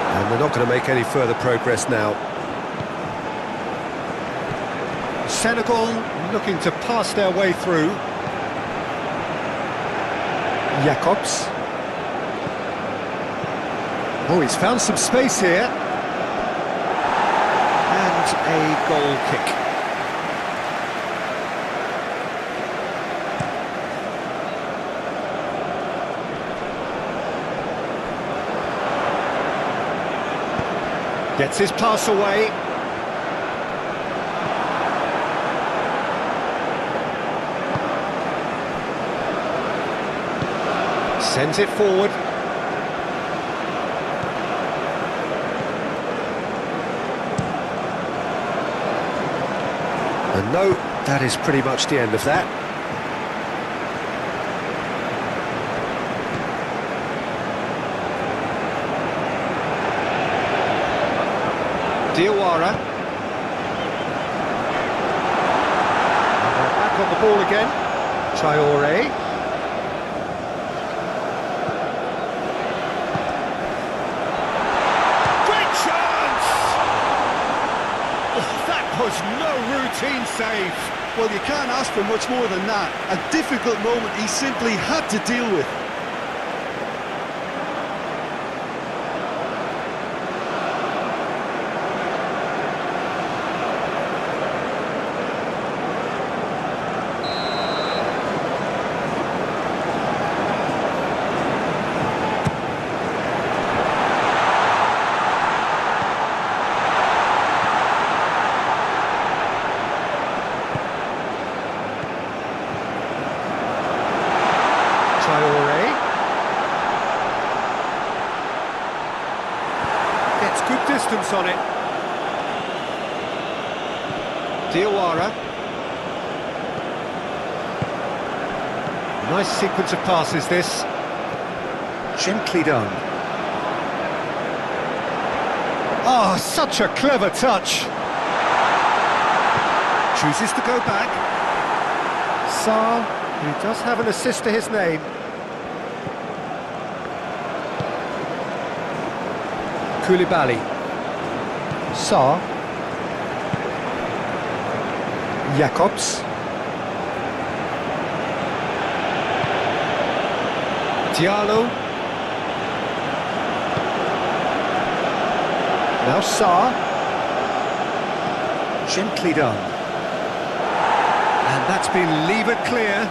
And they're not going to make any further progress now. Senegal looking to pass their way through. Jacobs. Oh, he's found some space here. And a goal kick. Gets his pass away. Sends it forward. And no, that is pretty much the end of that. Diawara. Back on the ball again. Traore. Great chance! Oh, that was no routine save. Well, you can't ask for much more than that. A difficult moment he simply had to deal with. Traore. Gets good distance on it. Diawara. Nice sequence of passes this. Gently done. Oh, such a clever touch. Chooses to go back. Sarr, who does have an assist to his name. Koulibaly. Sarr. Jacobs. Diallo. Now Sarr. Gently done. And that's been levered clear.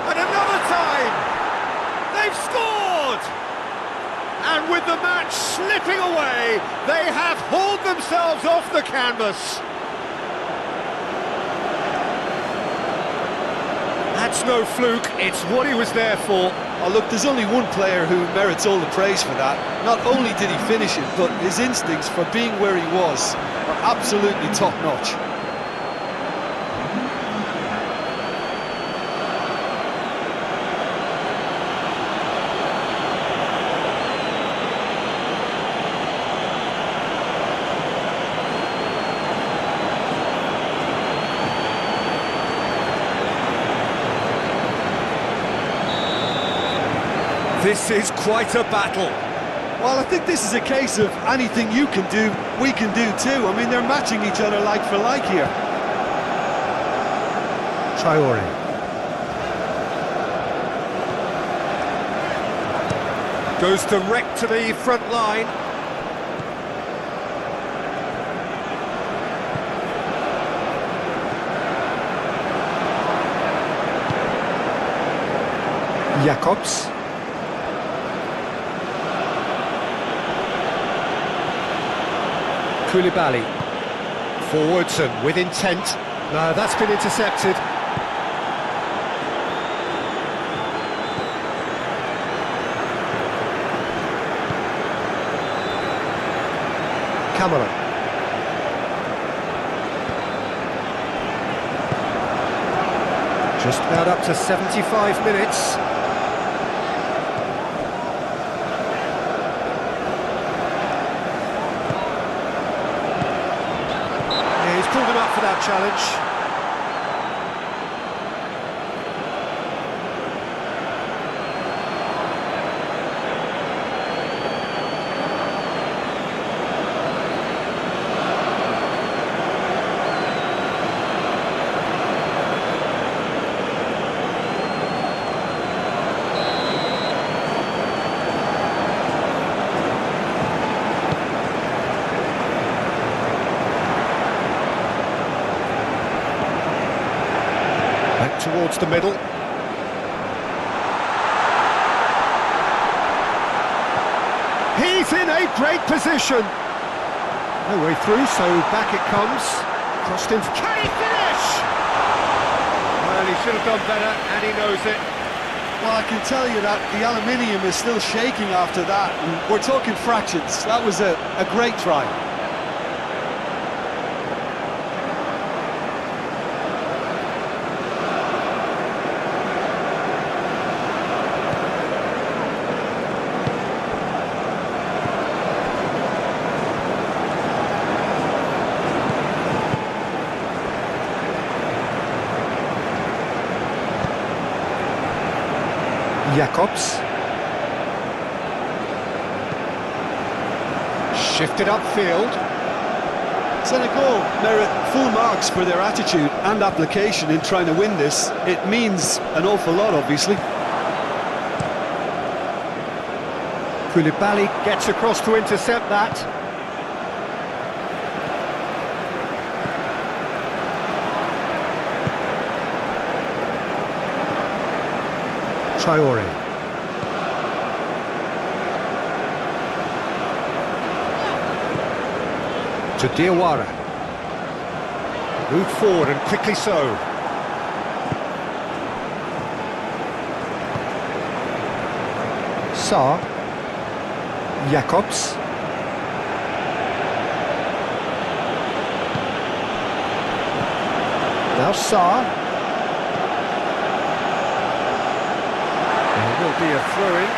And another time! They've scored! And with the match slipping away, they have hauled themselves off the canvas. That's no fluke, it's what he was there for. Oh, look, there's only one player who merits all the praise for that. Not only did he finish it, but his instincts for being where he was are absolutely top-notch. This is quite a battle. Well, I think this is a case of anything you can do, we can do too. I mean, they're matching each other like for like here. Traore. Goes direct to the front line. Jacobs. Koulibaly. Forwards and with intent. No, that's been intercepted. Cameron. Just about up to 75 minutes. Yeah, he's pulled him up for that challenge. Towards the middle. He's in a great position. No way through, so back it comes. Crossed in. Can he finish? Well, he should have done better, and he knows it. Well, I can tell you that the aluminium is still shaking after that. And we're talking fractions. That was a great try. Jacobs. Shifted upfield. Senegal merit full marks for their attitude and application in trying to win this. It means an awful lot, obviously. Koulibaly gets across to intercept that. Traore. To Diawara. Moved forward and quickly so. Sarr. Jacobs. Now Sarr. There will be a throw-in.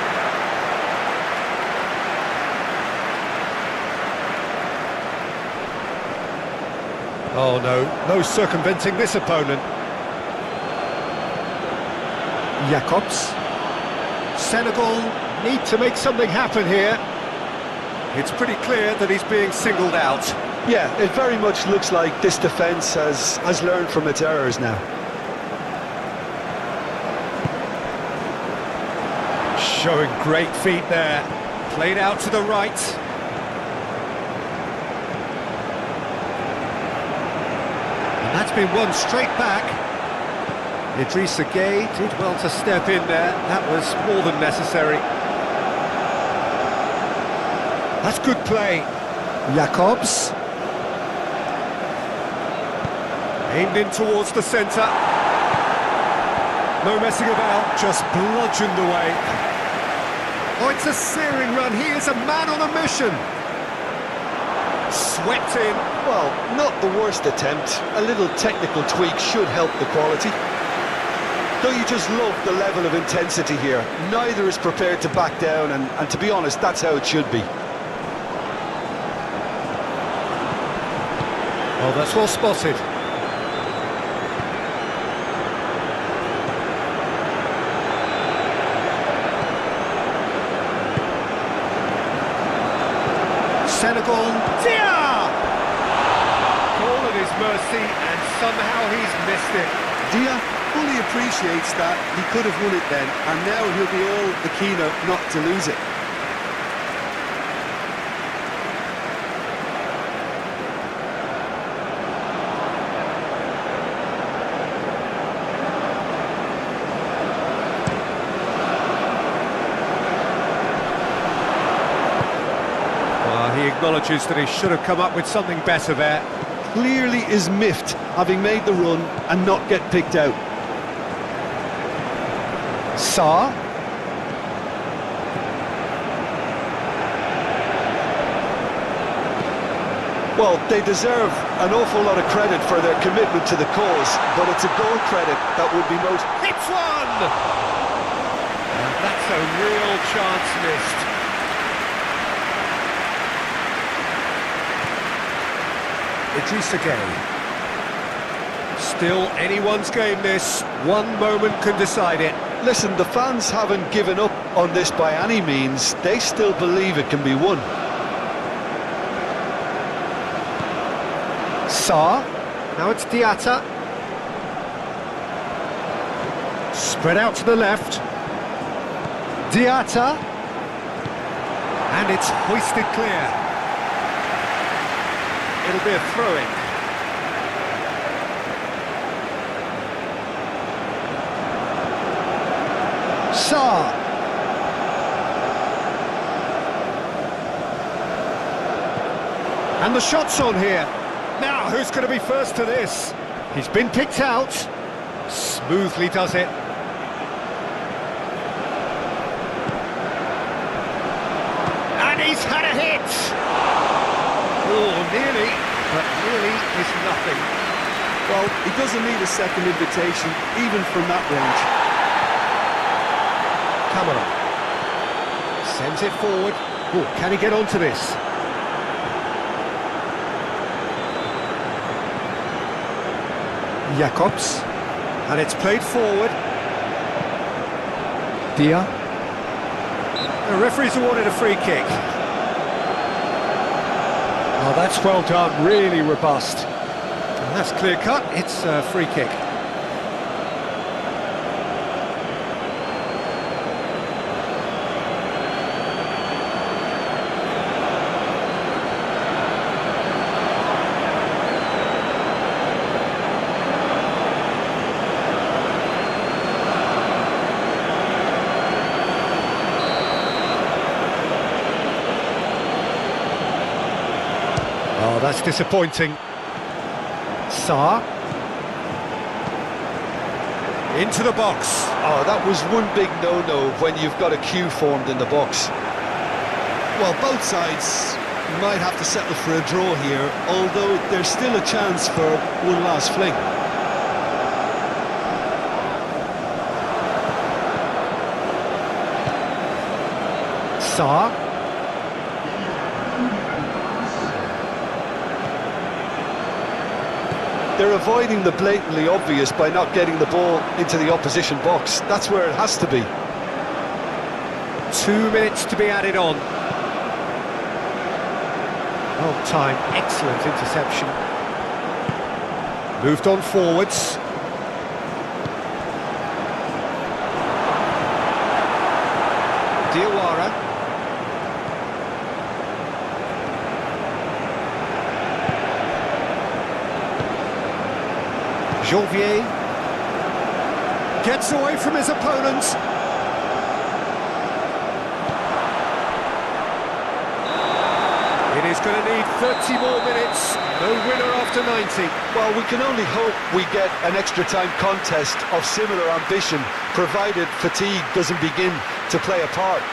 Oh no circumventing this opponent. Jacobs. Senegal need to make something happen here. It's pretty clear that he's being singled out. Yeah, it very much looks like this defence has learned from its errors now. Showing great feet there. Played out to the right. And that's been won straight back. Idrissa Gueye did well to step in there. That was more than necessary. That's good play. Jacobs. Aimed in towards the centre. No messing about, just bludgeoned away. Oh, it's a searing run. He is a man on a mission. Swept in. Well, not the worst attempt. A little technical tweak should help the quality. Don't you just love the level of intensity here? Neither is prepared to back down, and to be honest, that's how it should be. Oh, that's well spotted. ball. Dia! All at his mercy, and somehow he's missed it. Dia fully appreciates that he could have won it then, and now he'll be all the keener not to lose it. He acknowledges that he should have come up with something better there. Clearly is miffed, having made the run and not get picked out. Sarr. Well, they deserve an awful lot of credit for their commitment to the cause, but it's a goal credit that would be most... Hits one! And that's a real chance missed. Idrissa Gueye. Still anyone's game this. One moment can decide it. Listen, the fans haven't given up on this by any means. They still believe it can be won. Sarr. Now it's Diatta. Spread out to the left. Diatta. And it's hoisted clear. It'll be a throw-in. Sarr. And the shot's on here. Now, who's going to be first to this? He's been picked out. Smoothly does it. And he's had a hit. Oh, nearly, but nearly is nothing. Well, he doesn't need a second invitation, even from that range. Cameron sends it forward. Oh, can he get onto this? Jacobs, and it's played forward. Dia. The referee's awarded a free kick. Oh, that's well done, really robust. And that's clear cut, it's a free kick. Oh, that's disappointing. Sarr. Into the box. Oh, that was one big no-no when you've got a queue formed in the box. Well, both sides might have to settle for a draw here, although there's still a chance for one last fling. Sarr. They're avoiding the blatantly obvious by not getting the ball into the opposition box. That's where it has to be. 2 minutes to be added on. Well timed, excellent interception. Moved on forwards. Diawara. Janvier gets away from his opponent. It is going to need 30 more minutes. No winner after 90. Well, we can only hope we get an extra time contest of similar ambition, provided fatigue doesn't begin to play a part.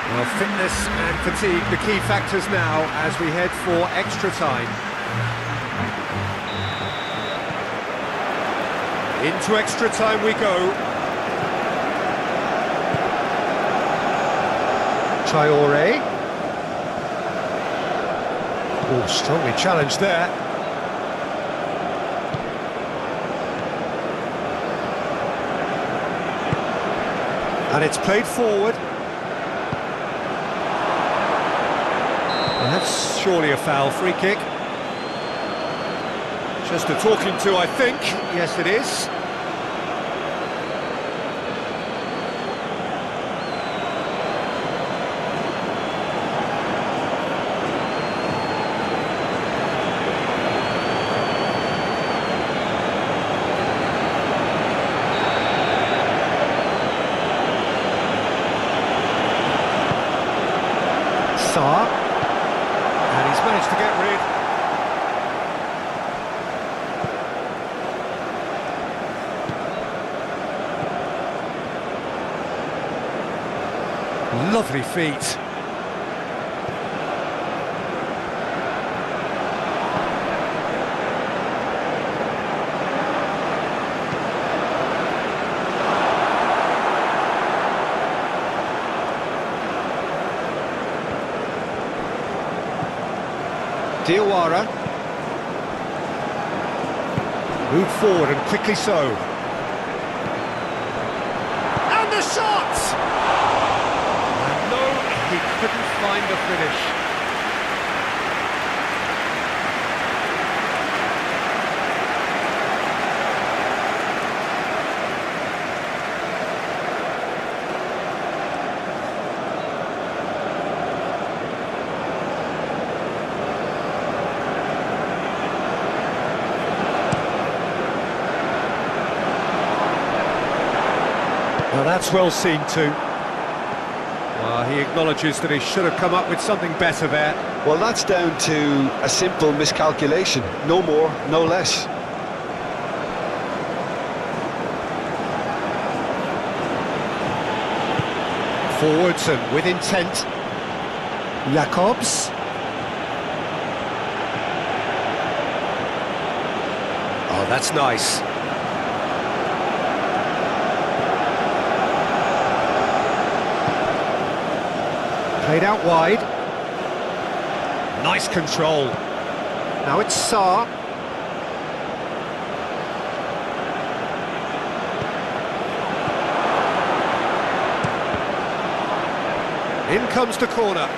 Well, fitness and fatigue, the key factors now as we head for extra time. Into extra time we go. Traoré. Oh, strongly challenged there. And it's played forward. Surely a foul, free kick. Just a talking to, I think. Yes, it is. Sarr, and he's managed to get rid. Lovely feet. Diawara. Move forward and quickly so. And the shot! And no, he couldn't find the finish. Well, that's well seen too. He acknowledges that he should have come up with something better there. Well, that's down to a simple miscalculation. No more, no less. Forwards and with intent. Jacobs. Oh, that's nice. Played out wide. Nice control. Now it's Sarr. In comes the corner.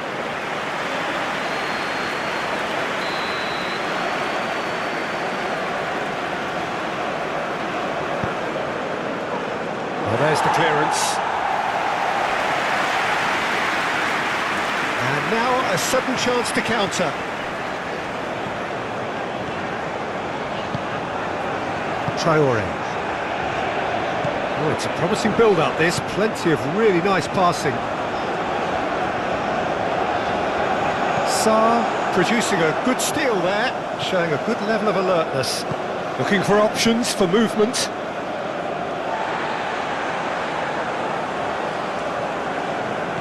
Well, there's the clearance. And now a sudden chance to counter. Traore. Oh, it's a promising build-up, this. Plenty of really nice passing. Sarr producing a good steal there, showing a good level of alertness. Looking for options for movement.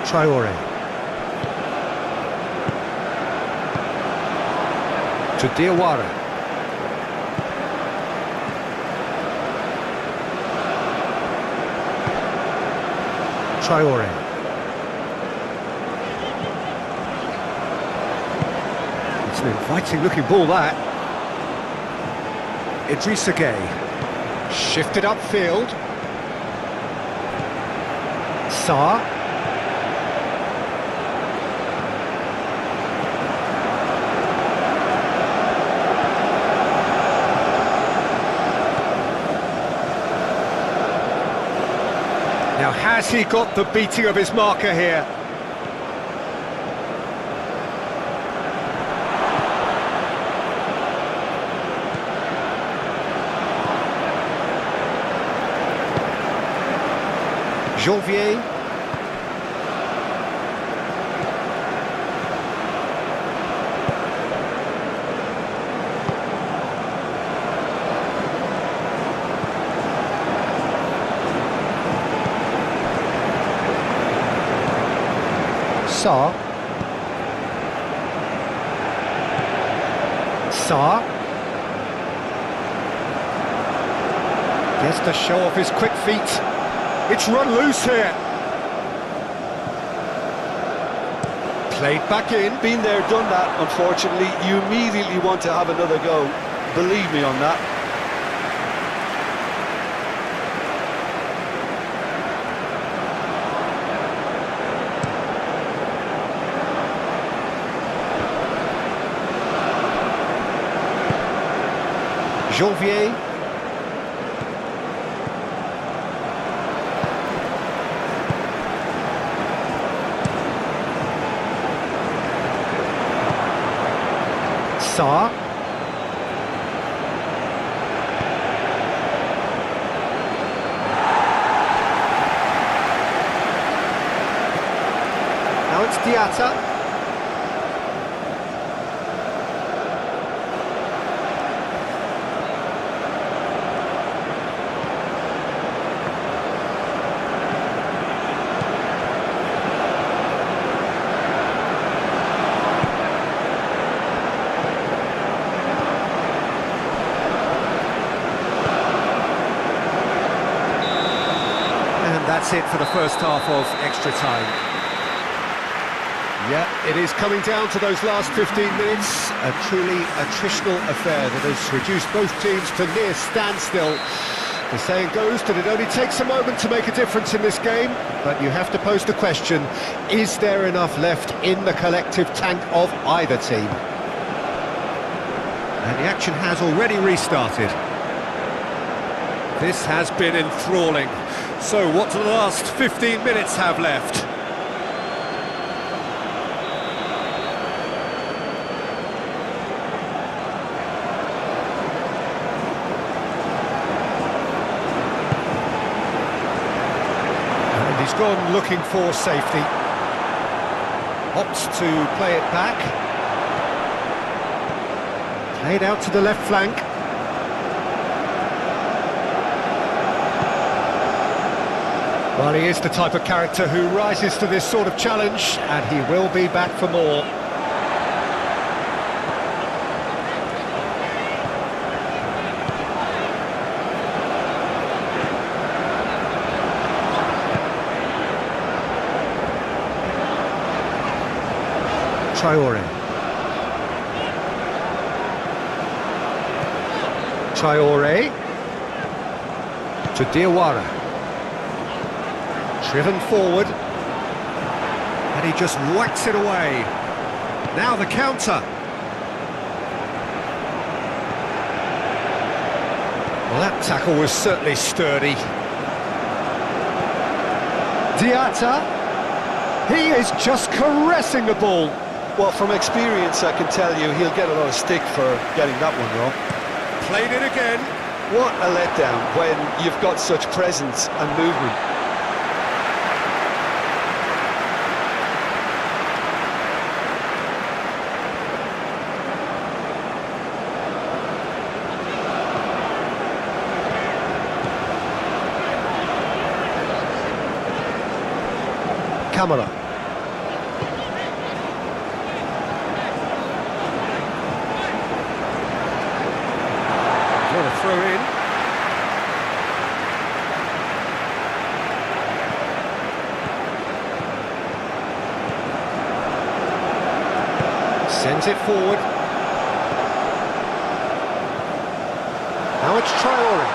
Traore. To Diawara. Traore. It's an inviting looking ball, that. Idrissa Gueye. Shifted upfield. Sarr. Now, has he got the beating of his marker here? Janvier. Sarr. Sarr. Gets to show off his quick feet. It's run loose here. Played back in. Been there, done that, unfortunately. You immediately want to have another go. Believe me on that. Janvier. Sarr. Now it's Diatta. That's it for the first half of extra time. Yeah, it is coming down to those last 15 minutes. A truly attritional affair that has reduced both teams to near standstill. The saying goes that it only takes a moment to make a difference in this game, but you have to pose the question, is there enough left in the collective tank of either team? And the action has already restarted. This has been enthralling. So what do the last 15 minutes have left? And he's gone looking for safety. Opts to play it back. Played out to the left flank. Well, he is the type of character who rises to this sort of challenge, and he will be back for more. Traoré. Traoré to Diawara. Driven forward, and he just whacks it away. Now the counter. Well, that tackle was certainly sturdy. Diatta, he is just caressing the ball. Well, from experience, I can tell you he'll get a lot of stick for getting that one wrong. Played it again. What a letdown when you've got such presence and movement. Camera. What a throw in. Sends it forward. Now it's Traoré.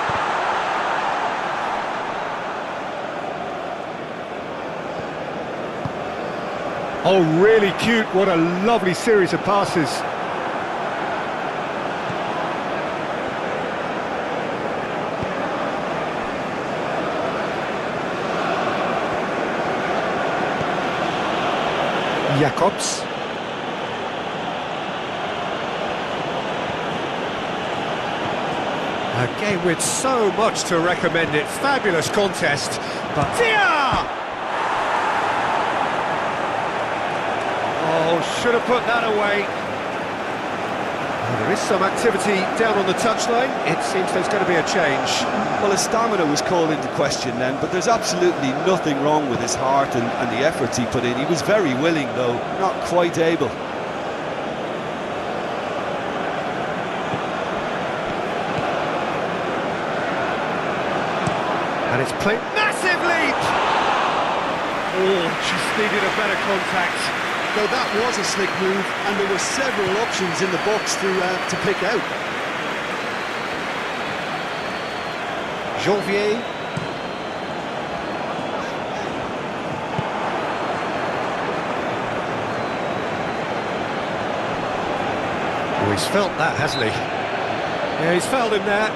Oh, really cute. What a lovely series of passes. Jacobs. A game with so much to recommend it. Fabulous contest, but... Oh, should have put that away. Well, there is some activity down on the touchline. It seems there's going to be a change. Well, his stamina was called into question then, but there's absolutely nothing wrong with his heart and the efforts he put in. He was very willing, though, not quite able. And it's played... Massive leap! Oh, just needed a better contact. Though that was a slick move, and there were several options in the box to pick out. Janvier. Oh, he's felt that, hasn't he? Yeah, he's fouled him there.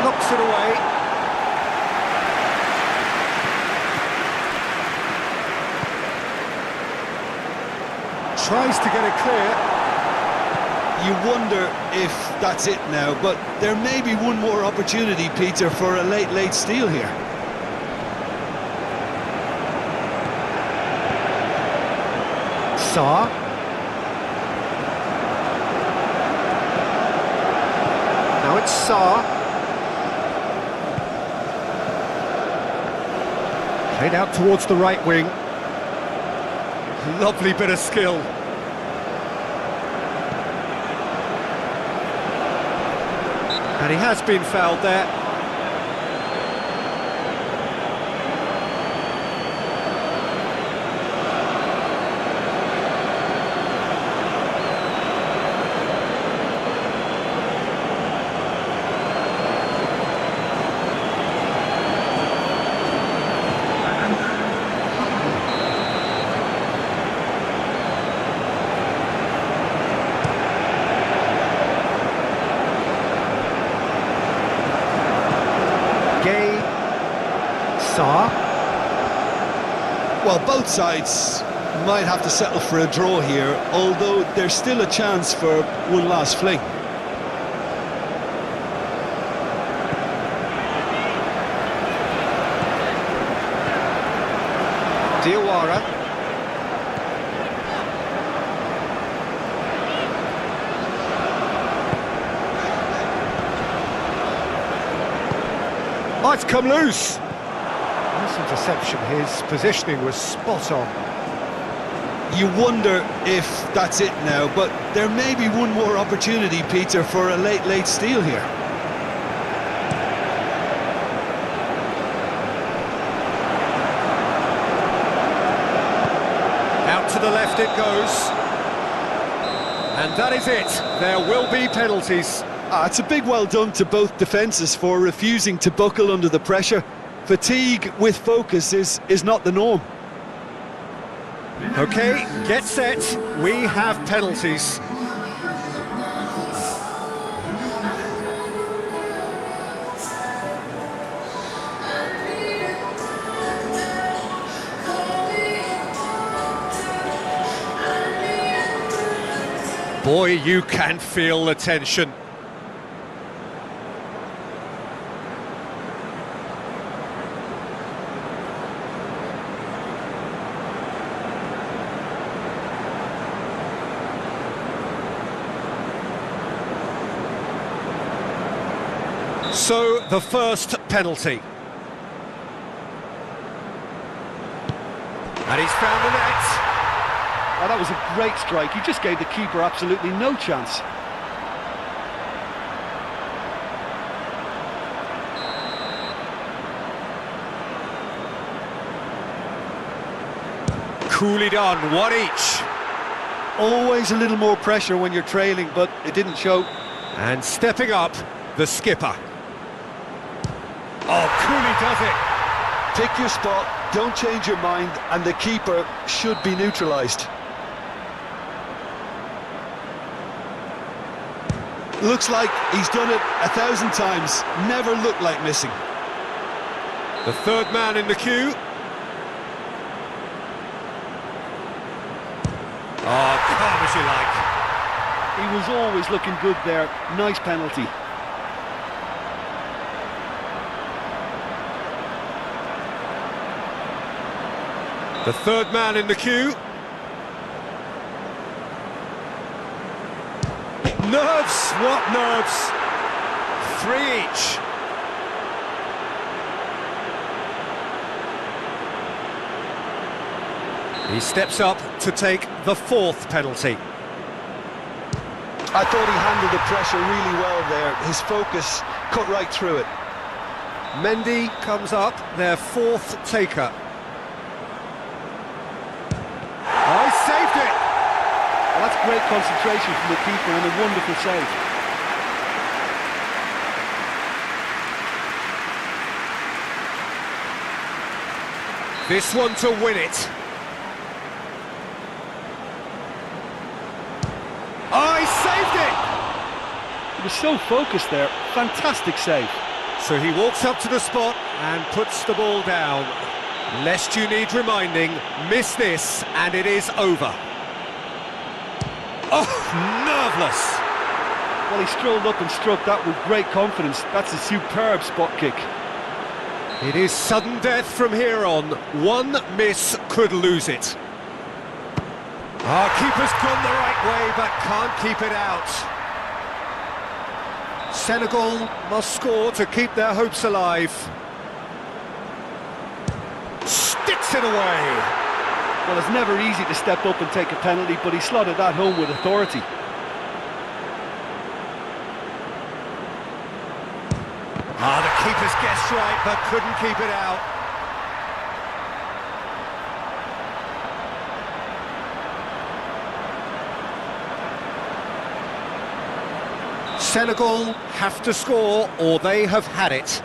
Knocks it away. Tries to get it clear. You wonder if that's it now, but there may be one more opportunity, Peter, for a late steal here. Sarr. Now it's Sarr. Played out towards the right wing. Lovely bit of skill. And he has been fouled there. Sarr. Well, both sides might have to settle for a draw here, although there's still a chance for one last fling. Diawara. Oh, it's come loose. Nice interception. His positioning was spot on. You wonder if that's it now, but there may be one more opportunity, Peter, for a late steal here. Out to the left it goes. And that is it. There will be penalties. It's a big well done to both defences for refusing to buckle under the pressure. Fatigue with focus is not the norm. Okay, get set. We have penalties. Boy, you can feel the tension. So, the first penalty. And he's found the net. Oh, that was a great strike. He just gave the keeper absolutely no chance. Coolly done, one each. Always a little more pressure when you're trailing, but it didn't show. And stepping up, the skipper. Oh, Cooley does it. Pick your spot, don't change your mind, and the keeper should be neutralised. Looks like he's done it 1,000 times. Never looked like missing. The third man in the queue. Oh, calm as you like. He was always looking good there. Nice penalty. The third man in the queue. Nerves, what nerves? Three each. He steps up to take the fourth penalty. I thought he handled the pressure really well there. His focus cut right through it. Mendy comes up, their fourth taker. Oh, he saved it! Well, that's great concentration from the keeper and a wonderful save. This one to win it. Oh, he saved it! He was so focused there. Fantastic save. So he walks up to the spot and puts the ball down. Lest you need reminding, miss this and it is over. Oh, nerveless! Well, he strolled up and struck that with great confidence. That's a superb spot kick. It is sudden death from here on. One miss could lose it. Our keeper's gone the right way, but can't keep it out. Senegal must score to keep their hopes alive. Sticks it away. Well, it's never easy to step up and take a penalty, but he slotted that home with authority. The keeper's guessed right, but couldn't keep it out. Senegal have to score, or they have had it.